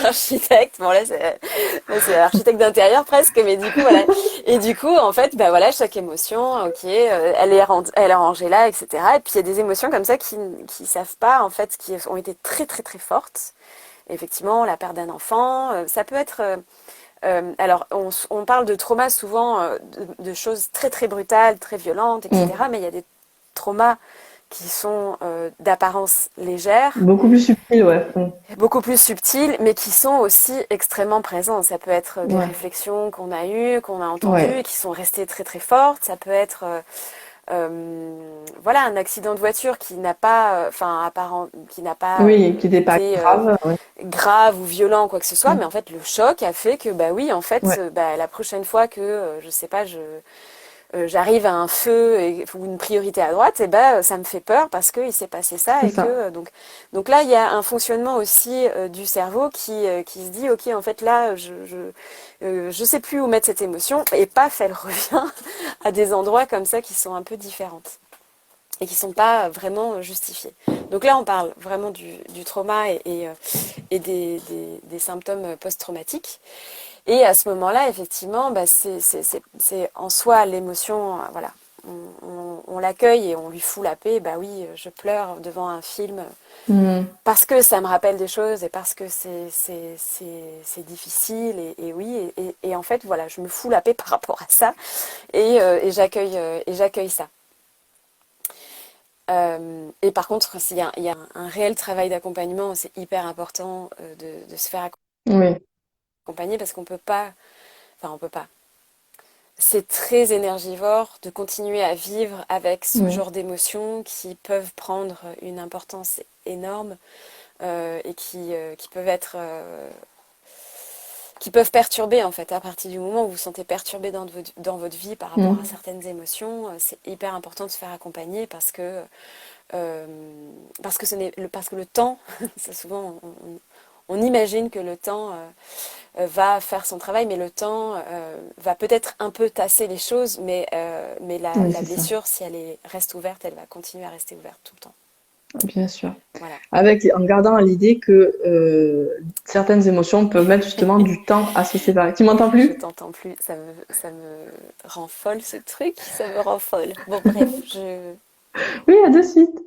architecte, bon là, c'est architecte d'intérieur presque, mais du coup, voilà, et du coup, en fait, bah voilà, chaque émotion, ok, elle est rangée là, etc., et puis il y a des émotions comme ça qui savent pas, en fait, qui ont été très, très, très fortes. Effectivement, la perte d'un enfant, ça peut être... alors, on parle de trauma souvent de choses très très brutales, très violentes, Mm. etc. Mais il y a des traumas qui sont d'apparence légère, Beaucoup plus subtil, ouais. Mm. beaucoup plus subtils, mais qui sont aussi extrêmement présents. Ça peut être des Ouais. réflexions qu'on a eues, qu'on a entendues, Ouais. et qui sont restées très très fortes. Ça peut être voilà, un accident de voiture qui n'a pas, enfin, apparent, qui n'a pas Oui, qui n'était pas été grave. Ouais. grave ou violent, quoi que ce soit, mais Mm. en fait, le choc a fait que, bah oui, en fait, Ouais, bah, la prochaine fois que, je sais pas, j'arrive à un feu ou une priorité à droite, et ben ça me fait peur parce qu'il s'est passé ça c'est et que ça. donc là il y a un fonctionnement aussi du cerveau qui se dit ok en fait là je sais plus où mettre cette émotion et paf elle revient à des endroits comme ça qui sont un peu différentes et qui sont pas vraiment justifiés. Donc là on parle vraiment du trauma et des symptômes post-traumatiques. Et à ce moment-là, effectivement, bah, c'est en soi l'émotion, voilà. On l'accueille et on lui fout la paix. Bah oui, je pleure devant un film Mm. parce que ça me rappelle des choses et parce que c'est difficile. Et oui, et en fait, voilà, je me fous la paix par rapport à ça et j'accueille ça. Et par contre, il y a un réel travail d'accompagnement, c'est hyper important de se faire Oui, accompagner parce qu'on peut pas, enfin on peut pas. C'est très énergivore de continuer à vivre avec ce oui, genre d'émotions qui peuvent prendre une importance énorme et qui peuvent être qui peuvent perturber en fait à partir du moment où vous vous sentez perturbé dans votre vie par rapport à mm. certaines émotions, c'est hyper important de se faire accompagner euh, parce que le temps c'est souvent on imagine que le temps va faire son travail, mais le temps va peut-être un peu tasser les choses, mais Oui, la c'est ça, blessure, si reste ouverte, elle va continuer à rester ouverte tout le temps. bien sûr. Voilà. En gardant à l'idée que certaines émotions peuvent mettre justement du temps à se séparer. Tu m'entends Je plus? t'entends plus, ça me rend folle ce truc, ça me rend folle. Bon, bref, Oui, à de suite.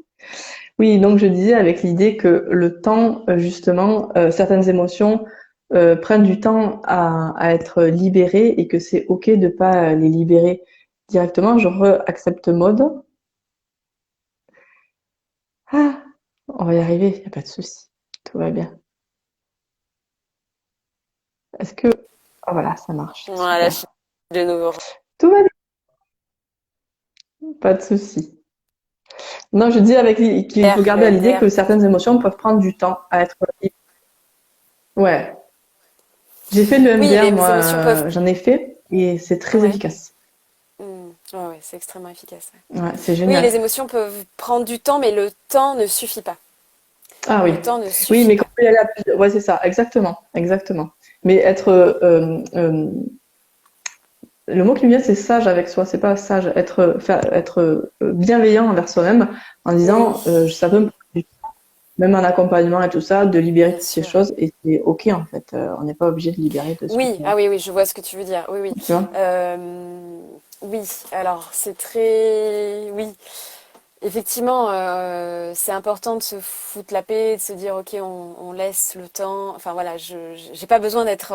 Oui, donc je disais avec l'idée que le temps, justement, certaines émotions prennent du temps à être libérées et que c'est OK de pas les libérer directement. Je re-accepte mode. Ah, on va y arriver, il n'y a pas de souci. Tout va bien. Est-ce que... Ah, voilà, ça marche. voilà, je Super. suis de nouveau. Tout va bien, pas de souci. Non, je dis qu'il faut Le garder à l'idée MDR, que certaines émotions peuvent prendre du temps à être libérées. Ouais. J'ai fait le oui, MDR, moi, les émotions peuvent. j'en ai fait et c'est très Ouais. efficace. Ouais, ouais, c'est extrêmement efficace. Ouais. Ouais, c'est Oui, génial. les émotions peuvent prendre du temps, mais le temps ne suffit pas. Ah oui. Le temps ne Oui, suffit mais quand pas. il y a ouais, c'est ça, exactement, exactement. Mais être, le mot qui me vient, c'est sage avec soi. C'est pas sage, être bienveillant envers soi-même en Oui, disant, ça peut me prendre du temps, même un accompagnement et tout ça, de libérer bien toutes ces sûr. choses et c'est ok en fait. On n'est pas obligé de libérer de suite. Oui, ah oui, oui, je vois ce que tu veux dire. Oui, oui. Tu vois? Oui, alors c'est très... Oui, effectivement, c'est important de se foutre la paix, de se dire, ok, on laisse le temps. Enfin voilà, j'ai pas besoin d'être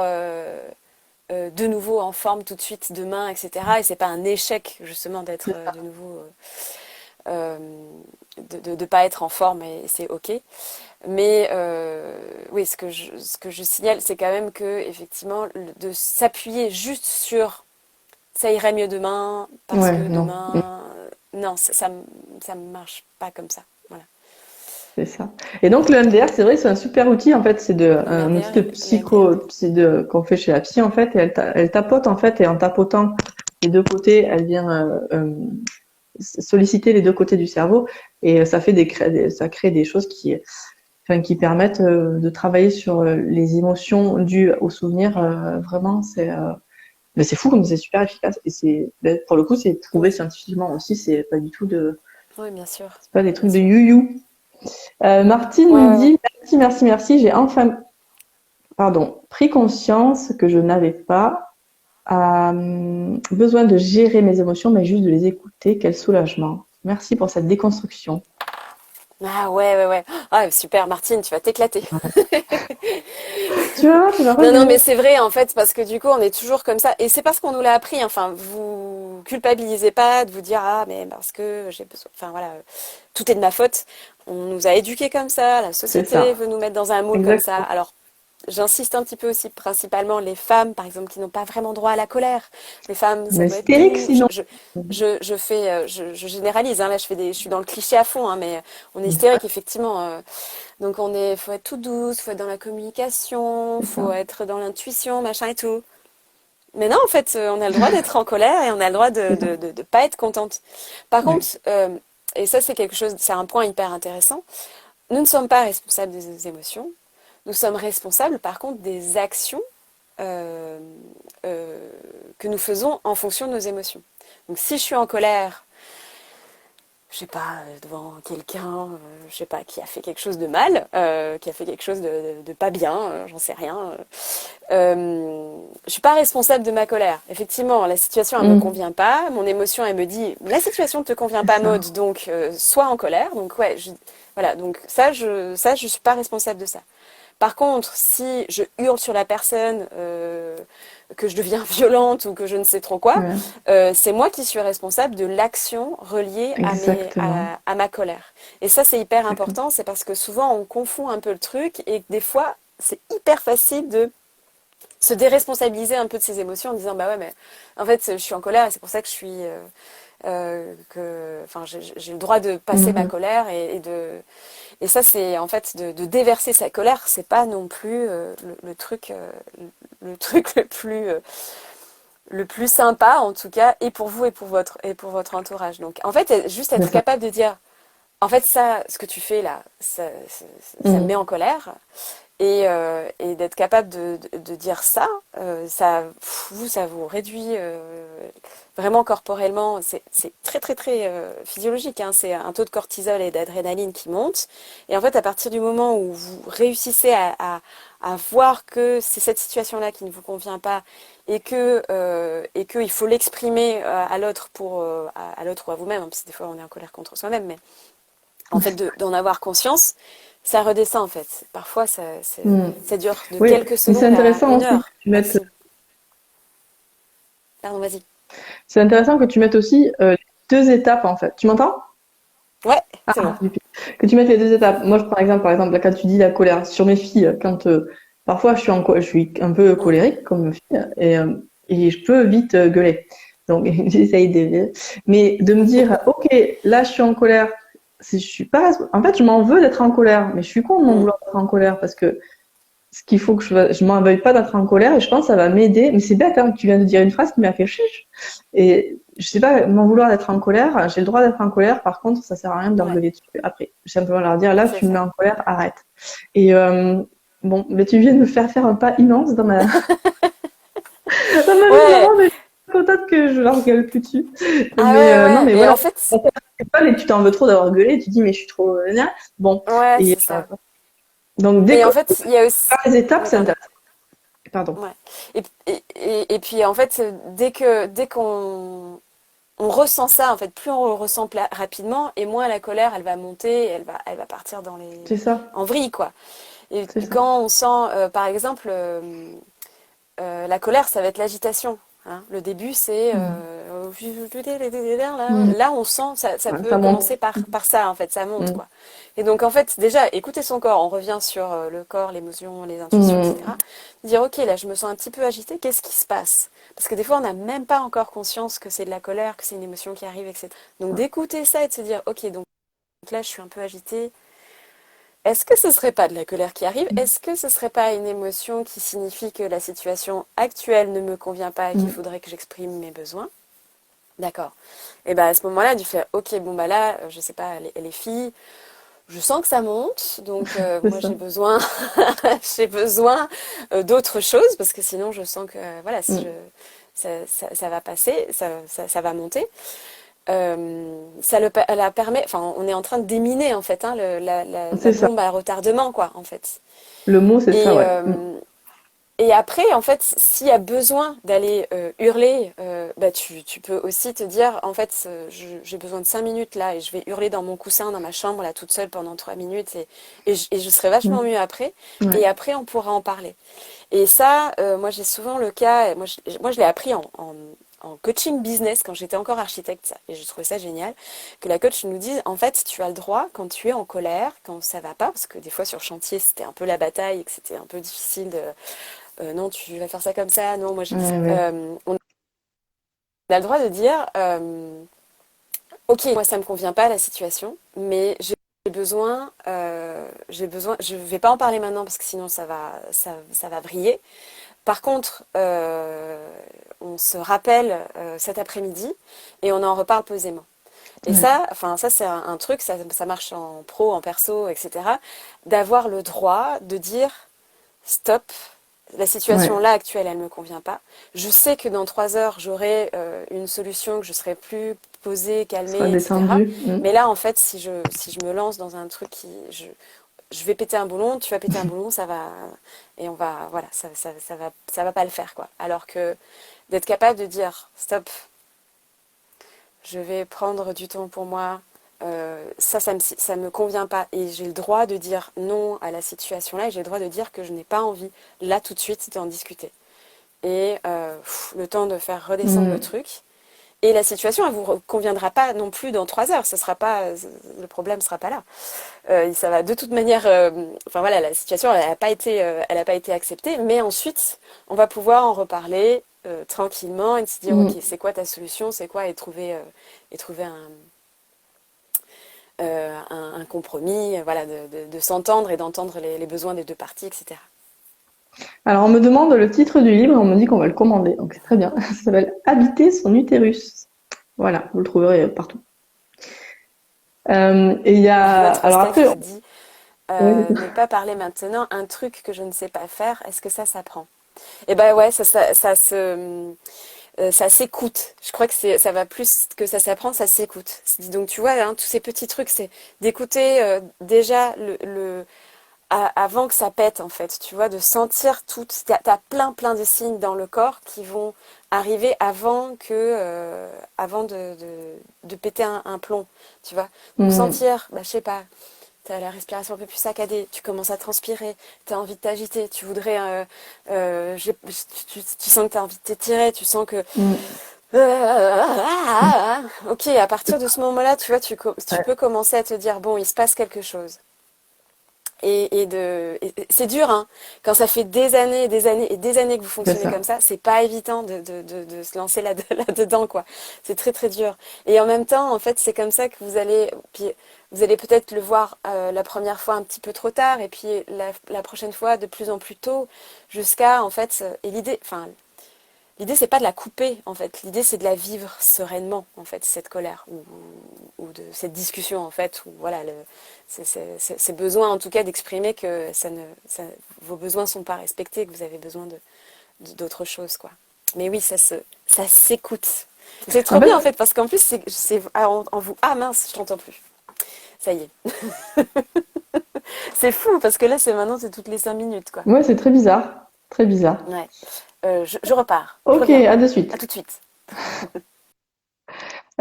de nouveau en forme tout de suite demain, etc. Et c'est pas un échec justement d'être C'est ça. de nouveau... euh, de ne pas être en forme et c'est ok. Mais oui, ce que je signale, c'est quand même que effectivement, de s'appuyer juste sur ça irait mieux demain, parce Ouais, que non, demain, non, ça marche pas comme ça. Voilà. c'est ça. Et donc le MDR, c'est vrai, c'est un super outil en fait. C'est un outil de Le MDR. qu'on fait chez la psy en fait. Et elle tapote en fait et en tapotant les deux côtés, elle vient solliciter les deux côtés du cerveau et ça fait ça crée des choses qui permettent de travailler sur les émotions dues aux souvenirs. Vraiment, mais c'est fou comme c'est super efficace et pour le coup c'est prouvé Oui, scientifiquement aussi. C'est pas du tout oui, bien sûr. c'est pas des Bien trucs de sûr. you-you. Martine Ouais, nous ouais, ouais. dit merci, merci, merci. J'ai enfin, pardon, pris conscience que je n'avais pas besoin de gérer mes émotions, mais juste de les écouter. Quel soulagement. Merci pour cette déconstruction. Ah ouais, ouais, ouais. Ah, super, Martine, tu vas t'éclater. Tu vas voir, tu vas Non, non, mais regretter. c'est vrai, en fait, parce que du coup, on est toujours comme ça. Et c'est parce qu'on nous l'a appris. Enfin, vous culpabilisez pas de vous dire, ah, mais parce que j'ai besoin. Enfin, voilà, tout est de ma faute. On nous a éduqués comme ça. La C'est société ça. veut nous mettre dans un moule comme Exact. ça. Alors, j'insiste un petit peu aussi, principalement les femmes, par exemple, qui n'ont pas vraiment droit à la colère. Les femmes, On est ça doit être hystérique doux. sinon. Je généralise, hein, là, je suis dans le cliché à fond, hein, mais on est hystérique, effectivement. Donc, faut être tout douce, faut être dans la communication, C'est faut ça. être dans l'intuition, machin et tout. Mais non, en fait, on a le droit d'être en colère et on a le droit C'est ça. de pas être contente. Par Ouais. contre, et ça, c'est un point hyper intéressant. Nous ne sommes pas responsables des émotions. Nous sommes responsables, par contre, des actions euh, euh, que nous faisons en fonction de nos émotions. Donc, si je suis en colère, je sais pas, devant quelqu'un, je sais pas, qui a fait quelque chose de mal, qui a fait quelque chose de pas bien, j'en sais rien. Je suis pas responsable de ma colère. Effectivement, la situation elle me Mm. convient pas, mon émotion elle me dit la situation ne te convient C'est pas, ça. Maud, donc sois en colère. Donc ouais, voilà, donc ça je suis pas responsable de ça. Par contre, si je hurle sur la personne, que je deviens violente ou que je ne sais trop quoi, Ouais. c'est moi qui suis responsable de l'action reliée Exactement. à ma colère. Et ça, c'est hyper Exactement. important, c'est parce que souvent on confond un peu le truc et que des fois, c'est hyper facile de se déresponsabiliser un peu de ses émotions en disant bah ouais mais en fait je suis en colère et c'est pour ça que je suis enfin j'ai le droit de passer ma Mhm. colère et ça c'est en fait de déverser sa colère c'est pas non plus le truc le plus sympa en tout cas et pour vous et pour votre entourage donc en fait juste C'est être ça. capable de dire en fait ça ce que tu fais là ça me met Mm. en colère et d'être capable de dire ça, ça vous réduit vraiment corporellement. C'est très très très physiologique. Hein. C'est un taux de cortisol et d'adrénaline qui monte. Et en fait, à partir du moment où vous réussissez à voir que c'est cette situation-là qui ne vous convient pas et que il faut l'exprimer à l'autre à l'autre ou à vous-même, hein, parce que des fois on est en colère contre soi-même, mais en fait d'en avoir conscience, ça redescend en fait. Parfois Mm. ça dure de Oui, quelques mais c'est secondes à intéressant une aussi que heure tu mettes, maxi. Pardon, vas-y. c'est intéressant que tu mettes aussi deux étapes en fait. Tu m'entends? Ouais, c'est bon. Ah, que tu mettes les deux étapes. Moi, je prends par exemple, là, quand tu dis la colère sur mes filles, quand parfois je suis un peu Mm. colérique comme fille et je peux vite gueuler. Donc, j'essaye de, mais de me dire, ok, là, je suis en colère. Si je suis pas, en fait, je m'en veux d'être en colère, mais je suis con de m'en Mm. vouloir d'être en colère parce que ce qu'il faut que je m'en veuille pas d'être en colère et je pense que ça va m'aider. Mais c'est bête, hein, tu viens de dire une phrase qui m'a fait chiche. Et je sais pas, m'en vouloir d'être en colère, j'ai le droit d'être en colère, par contre, ça sert à rien de leur Ouais, gueuler dessus après. Simplement leur dire, là, c'est tu me mets ça. en colère, arrête. Et bon, mais tu viens de me faire un pas immense dans ma vie de Ouais, maman, mais je suis contente que je leur gueule plus dessus. ah Mais ouais, non, ouais. mais Et voilà, en fait, quand t'es à l'école et tu t'en veux trop d'avoir gueulé, tu dis, mais je suis trop... Bon, ouais, et c'est ça. donc dès Et que en fait, il y a aussi. les étapes, Ouais, c'est pardon. intéressant. Pardon. Ouais. Et puis en fait, dès qu'on on ressent ça, en fait, plus on le ressent rapidement, et moins la colère, elle va monter, elle va partir C'est ça, en vrille, quoi. Et c'est ça. quand on sent, par exemple, la colère, ça va être l'agitation. Hein. Le début, c'est Mm. Mm. là, on sent ça Ouais, peut ça monte. commencer par ça en fait, ça monte Mm. quoi. Et donc en fait, déjà, écouter son corps. On revient sur le corps, l'émotion, les intuitions, Mm. etc. Dire ok, là, je me sens un petit peu agitée. Qu'est-ce qui se passe? Parce que des fois, on n'a même pas encore conscience que c'est de la colère, que c'est une émotion qui arrive, etc. Donc d'écouter ça et de se dire ok, donc là, je suis un peu agitée. Est-ce que ce serait pas de la colère qui arrive? Est-ce que ce serait pas une émotion qui signifie que la situation actuelle ne me convient pas et qu'il Mm. faudrait que j'exprime mes besoins? D'accord. Et ben à ce moment-là, tu fais OK, bon bah là, je sais pas, les filles, je sens que ça monte, donc C'est moi ça. j'ai besoin d'autre chose parce que sinon je sens que voilà, si je Mm. ça va passer, ça va monter. La permet, enfin, on est en train de déminer en fait hein, la C'est ça. bombe à retardement quoi en fait. Le mot, c'est ça, Et ouais. Mm. et après, en fait, s'il y a besoin d'aller hurler, bah tu peux aussi te dire, en fait, j'ai besoin de 5 minutes là et je vais hurler dans mon coussin, dans ma chambre, là, toute seule pendant 3 minutes et je serai vachement Mm. mieux après. Et Ouais. après, on pourra en parler. Et ça, moi, j'ai souvent le cas, moi, je l'ai appris en coaching business quand j'étais encore architecte, ça, et je trouvais ça génial, que la coach nous dise, en fait, tu as le droit, quand tu es en colère, quand ça va pas, parce que des fois sur chantier, c'était un peu la bataille et que c'était un peu difficile de, non, tu vas faire ça comme ça, non, moi j'ai dit, Ouais, ouais. on a le droit de dire, ok, moi ça me convient pas la situation, mais j'ai besoin, je vais pas en parler maintenant parce que sinon ça va vriller. Par contre, on se rappelle cet après-midi et on en reparle posément. Et Ouais. ça, enfin ça c'est un truc, ça marche en pro, en perso, etc. D'avoir le droit de dire stop, la situation Ouais. là actuelle, elle me convient pas. Je sais que dans 3 heures, j'aurai une solution, que je serai plus posée, Ce sera calmée, etc. détendu. Mais là, en fait, si je me lance dans un truc je vais péter un boulon, tu vas péter un boulon, ça va, et on va, voilà, ça va pas le faire, quoi. Alors que d'être capable de dire, stop, je vais prendre du temps pour moi, ça me convient pas, et j'ai le droit de dire non à la situation là, et j'ai le droit de dire que je n'ai pas envie, là, tout de suite, d'en discuter. Et le temps de faire redescendre le Mm. truc. Et la situation, elle vous conviendra pas non plus dans 3 heures. Ce sera pas, le problème sera pas là. Ça va de toute manière. Enfin voilà, la situation, elle a pas été acceptée. Mais ensuite, on va pouvoir en reparler tranquillement et se dire, ok, Mm. c'est quoi ta solution, c'est quoi, et trouver un compromis, voilà, de s'entendre et d'entendre les besoins des deux parties, etc. Alors, on me demande le titre du livre et on me dit qu'on va le commander. Donc, c'est très bien. Ça s'appelle Habiter son utérus. Voilà, vous le trouverez partout. Et il y Je vois a. Alors Trostel après, qui dit ouais, ne pas parler maintenant, un truc que je ne sais pas faire, est-ce que ça s'apprend? Et ben ouais, ça s'écoute. Je crois que ça va plus que ça s'apprend, ça s'écoute. Donc tu vois, hein, tous ces petits trucs, c'est d'écouter déjà avant que ça pète en fait. Tu vois, de sentir tout. T'as plein de signes dans le corps qui vont arriver avant de péter un plomb. Tu vois, donc mm, sentir, bah je sais pas. T'as la respiration un peu plus saccadée, tu commences à transpirer, t'as envie de t'agiter, tu voudrais, tu sens que t'as envie de t'étirer, tu sens que, mm, ok, à partir de ce moment-là, tu vois, tu ouais, peux commencer à te dire, bon, il se passe quelque chose. C'est dur, hein. Quand ça fait des années, et des années et des années que vous c'est fonctionnez ça. comme ça, c'est pas évident de se lancer là-dedans, quoi. C'est très, très dur. Et en même temps, en fait, c'est comme ça que puis vous allez peut-être le voir la première fois un petit peu trop tard, et puis la prochaine fois de plus en plus tôt, jusqu'à, en fait, et l'idée, c'est pas de la couper, en fait. L'idée, c'est de la vivre sereinement, en fait, cette colère, ou de cette discussion, en fait, où, voilà, ces besoins, en tout cas, d'exprimer que vos besoins sont pas respectés, que vous avez besoin d'autre chose, quoi. Mais oui, ça s'écoute. C'est En trop bien, en fait, fait, parce qu'en plus, en vous, ah mince, je t'entends plus. Ça y est. C'est fou, parce que là, c'est toutes les 5 minutes, quoi. ouais, c'est très bizarre. Très bizarre. Ouais. Je repars. Je Ok, reviens. à de À suite. tout de suite.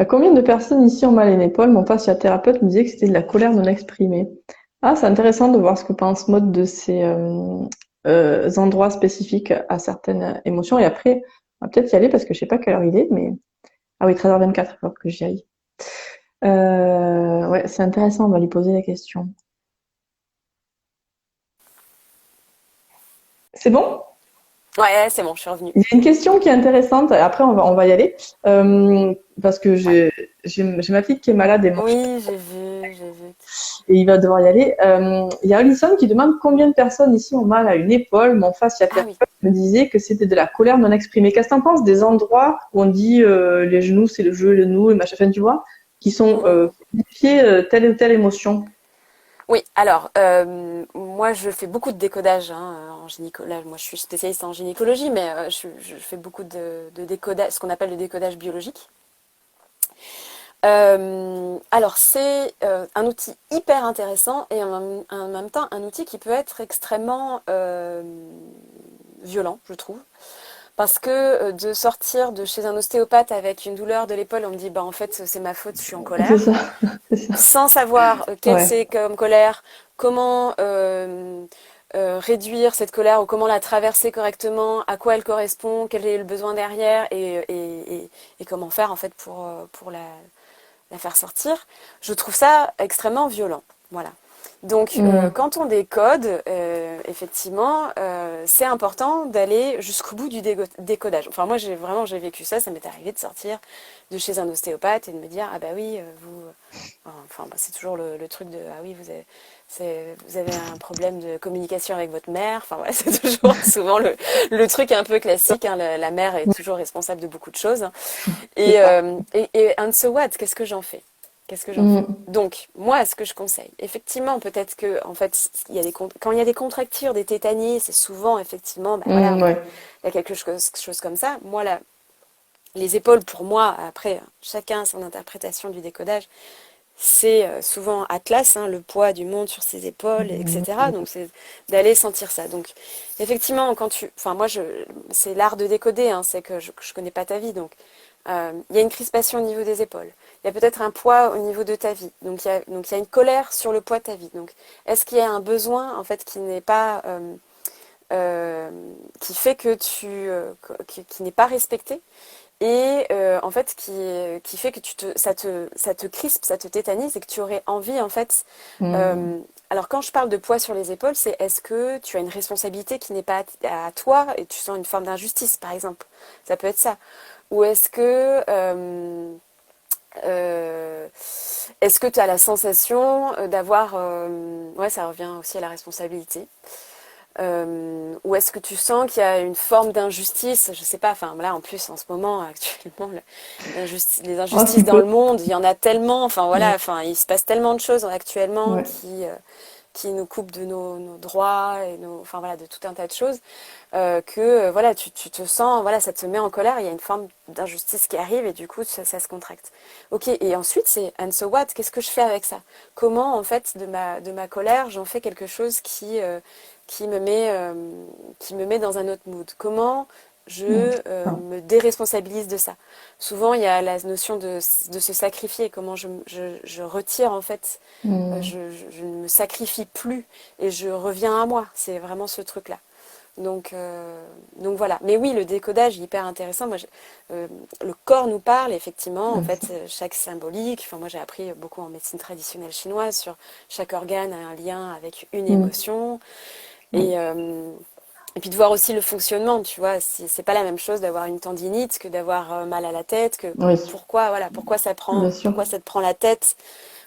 Combien de personnes ici ont mal à une épaule? Mon fasciothérapeute me disait que c'était de la colère non exprimée. Ah, c'est intéressant de voir ce que pense Maud de ces endroits spécifiques à certaines émotions. Et après, on va peut-être y aller parce que je sais pas quelle heure il est, mais ah oui, 13h24, il faut que j'y aille. Ouais, c'est intéressant, on va lui poser la question. C'est bon? Ouais, c'est bon, je suis revenue. Il y a une question qui est intéressante. Après, on va y aller parce que Ouais. j'ai ma fille qui est malade et moi Oui, j'ai vu, j'ai vu. et il va devoir y aller. Il y a Alison qui demande combien de personnes ici ont mal à une épaule. Mon Ah oui. fasciathérapeute me disait que c'était de la colère non exprimée. Qu'est-ce que t'en penses des endroits où on dit les genoux, c'est le jeu, le nous, le machin, enfin, tu vois, qui sont Mhm. signifiés telle ou telle émotion. Oui, alors, moi, je fais beaucoup de décodage hein, en gynécologie. Moi, je suis spécialiste en gynécologie, mais je fais beaucoup de décodage, ce qu'on appelle le décodage biologique. Alors, c'est un outil hyper intéressant et en même temps un outil qui peut être extrêmement violent, je trouve. Parce que de sortir de chez un ostéopathe avec une douleur de l'épaule, on me dit, bah en fait, c'est ma faute, je suis en C'est colère. ça, c'est ça. Sans savoir quelle Ouais. c'est comme colère, comment réduire cette colère ou comment la traverser correctement, à quoi elle correspond, quel est le besoin derrière et comment faire en fait pour la faire sortir, je trouve ça extrêmement violent. Voilà. Donc, Mm. quand on décode, effectivement, c'est important d'aller jusqu'au bout du décodage. Enfin, moi, j'ai vécu ça. Ça m'est arrivé de sortir de chez un ostéopathe et de me dire, ah bah oui, enfin, bah, c'est toujours le truc de, ah oui, vous avez un problème de communication avec votre mère. Enfin, voilà, c'est toujours souvent le truc un peu classique. Hein. La mère est toujours responsable de beaucoup de choses. C'est ça. And so what? Qu'est-ce que j'en fais? Qu'est-ce que j'en fais? Mm. Donc, moi, ce que je conseille, effectivement, peut-être que, en fait, quand il y a des contractures, des tétanies, c'est souvent, effectivement, ben voilà, Mm, ouais. il y a quelque chose comme ça. Moi, là, les épaules, pour moi, après, chacun a son interprétation du décodage, c'est souvent Atlas, hein, le poids du monde sur ses épaules, etc. Donc, c'est d'aller sentir ça. Donc, effectivement, enfin, c'est l'art de décoder, hein, c'est que je connais pas ta vie, donc il y a une crispation au niveau des épaules. Il y a peut-être un poids au niveau de ta vie. Donc il y a une colère sur le poids de ta vie. Donc, est-ce qu'il y a un besoin, en fait, qui n'est pas, euh, qui fait que qui n'est pas respecté et en fait qui fait que ça te crispe, ça te tétanise et que tu aurais envie en fait. Mm. euh, alors quand je parle de poids sur les épaules, c'est est-ce que tu as une responsabilité qui n'est pas à toi et tu sens une forme d'injustice par exemple. Ça peut être ça. Ou euh, est-ce que tu as la sensation d'avoir... ouais, ça revient aussi à la responsabilité. Ou est-ce que tu sens qu'il y a une forme d'injustice? Je sais pas, enfin là en plus en ce moment, actuellement, les Ah, injustices tu dans peux. le monde, il y en a tellement, enfin voilà, Mm. enfin il se passe tellement de choses actuellement Ouais. qui nous coupent de nos droits et enfin voilà, de tout un tas de choses que voilà, tu te sens, voilà, ça te met en colère, il y a une forme d'injustice qui arrive et du coup ça se contracte. Ok, et ensuite c'est and so what? Qu'est-ce que je fais avec ça? Comment en fait de ma colère j'en fais quelque chose qui me met, euh, qui me met dans un autre mood? Comment je Mm. Ah. me déresponsabilise de ça? Souvent il y a la notion de se sacrifier, comment je retire en fait, Mm. je ne me sacrifie plus et je reviens à moi, c'est vraiment ce truc-là. Donc voilà. Mais oui, le décodage est hyper intéressant. Le corps nous parle, effectivement. En Mm. fait, chaque symbolique. Enfin, moi, j'ai appris beaucoup en médecine traditionnelle chinoise sur chaque organe a un lien avec une Mm. émotion. Mm. Et, euh, et puis de voir aussi le fonctionnement. Tu vois, c'est pas la même chose d'avoir une tendinite que d'avoir mal à la tête. Oui, Voilà, bien sûr. pourquoi ça te prend la tête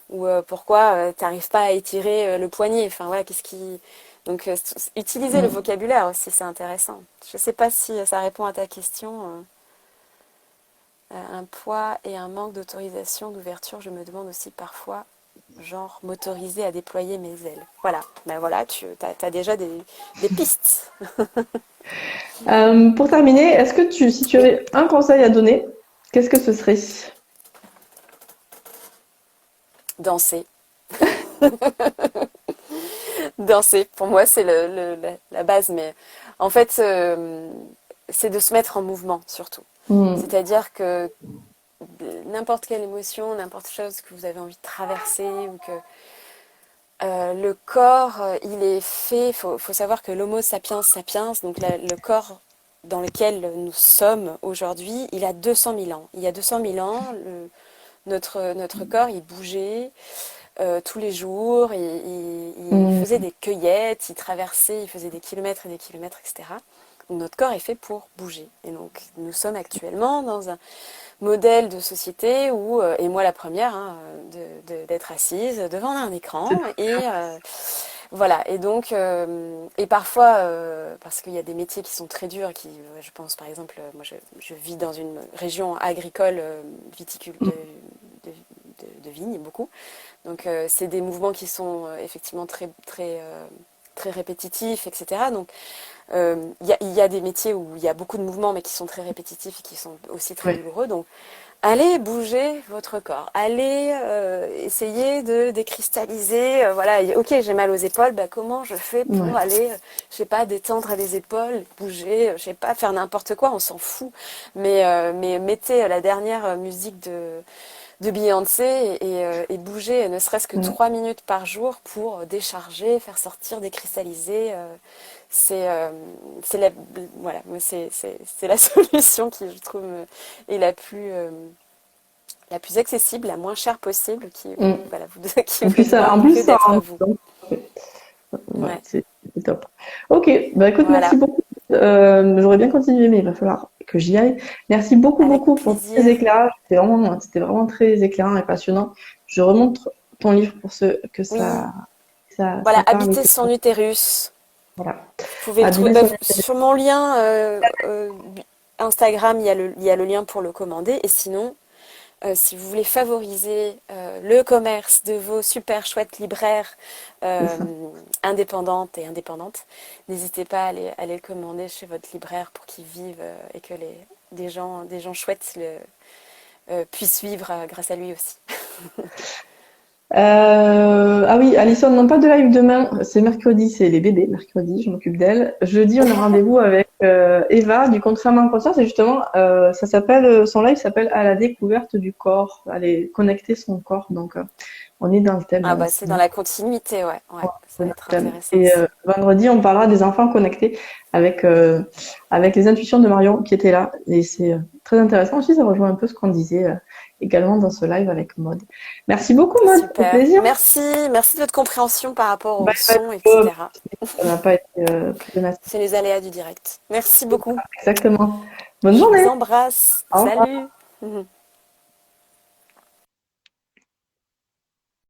ou pourquoi tu n'arrives pas à étirer le poignet. Enfin voilà, qu'est-ce qui... Donc utiliser le Mm. vocabulaire aussi, c'est intéressant. Je ne sais pas si ça répond à ta question. Un poids et un manque d'autorisation, d'ouverture, je me demande aussi parfois, genre m'autoriser à déployer mes ailes. Voilà, ben voilà, tu as déjà des pistes. Pour terminer, si tu Oui, avais un conseil à donner, qu'est-ce que ce serait? danser. Danser, pour moi, c'est la base, mais en fait, c'est de se mettre en mouvement surtout. Mm. C'est-à-dire que n'importe quelle émotion, n'importe chose que vous avez envie de traverser ou que le corps, il est fait, faut savoir que l'homo sapiens sapiens, donc le corps dans lequel nous sommes aujourd'hui, il a 200 000 ans. Il y a 200 000 ans, notre corps, il bougeait tous les jours, il Mm. faisait des cueillettes, il traversait, il faisait des kilomètres et des kilomètres, etc. Donc notre corps est fait pour bouger. Et donc nous sommes actuellement dans un modèle de société où, et moi la première, hein, d'être assise devant un écran voilà, et donc, et parfois, parce qu'il y a des métiers qui sont très durs, je pense par exemple, moi je vis dans une région agricole, viticule, de, de vignes, beaucoup. Donc, c'est des mouvements qui sont effectivement très répétitifs, etc. Donc, il y a des métiers où il y a beaucoup de mouvements, mais qui sont très répétitifs et qui sont aussi très Ouais, douloureux. Donc, allez bouger votre corps. Allez essayer de décristalliser. Voilà, ok, j'ai mal aux épaules. Bah, comment je fais pour ouais. aller, je sais pas, détendre les épaules, bouger, je sais pas, faire n'importe quoi, on s'en fout. Mais mettez la dernière musique de Beyoncé et bouger ne serait-ce que Mm. 3 minutes par jour pour décharger, faire sortir, décristalliser. C'est c'est la, voilà, moi, c'est la solution qui, je trouve, est la plus accessible, la moins chère possible, qui, Mm. voilà, qui En vous plus, ça, demande en plus, que ça d'être rend- vous. donc, ouais, Ouais, c'est top. Ok, bah écoute, merci voilà, beaucoup. J'aurais bien continué, mais il va falloir que j'y aille. Merci beaucoup, avec beaucoup pour tous ces plaisir. éclairages. C'était vraiment très éclairant et passionnant. Je remonte ton livre pour ceux que Oui, ça voilà, parle. habiter son utérus. Voilà. Vous pouvez le trouver Habiter son sur mon lien Instagram, il y a le lien pour le commander. Et sinon, si vous voulez favoriser le commerce de vos super chouettes libraires c'est ça. indépendantes et indépendantes, n'hésitez pas à aller le commander chez votre libraire pour qu'ils vivent et que des gens chouettes puissent vivre grâce à lui aussi. Ah oui, Alison, non pas de live demain, c'est mercredi, c'est les bébés, mercredi, je m'occupe d'elle. Jeudi, on a rendez-vous avec Eva du compte Femmes en Conscience et justement, son live s'appelle À la découverte du corps, aller connecter son corps. Donc, on est dans le thème Ah bah c'est dans aussi. la continuité, ouais, ouais, ça va être intéressant Et aussi. vendredi, on parlera des enfants connectés avec, avec les intuitions de Marion qui était là. Et c'est très intéressant aussi, ça rejoint un peu ce qu'on disait également dans ce live avec Maud. Merci beaucoup, Maud, au Super. plaisir. Merci, merci de votre compréhension par rapport Bah, au son, etc. ça n'a pas été problématique. C'est les aléas du direct. Merci beaucoup. Exactement. Bonne Je vous journée. embrasse. Au revoir. Salut.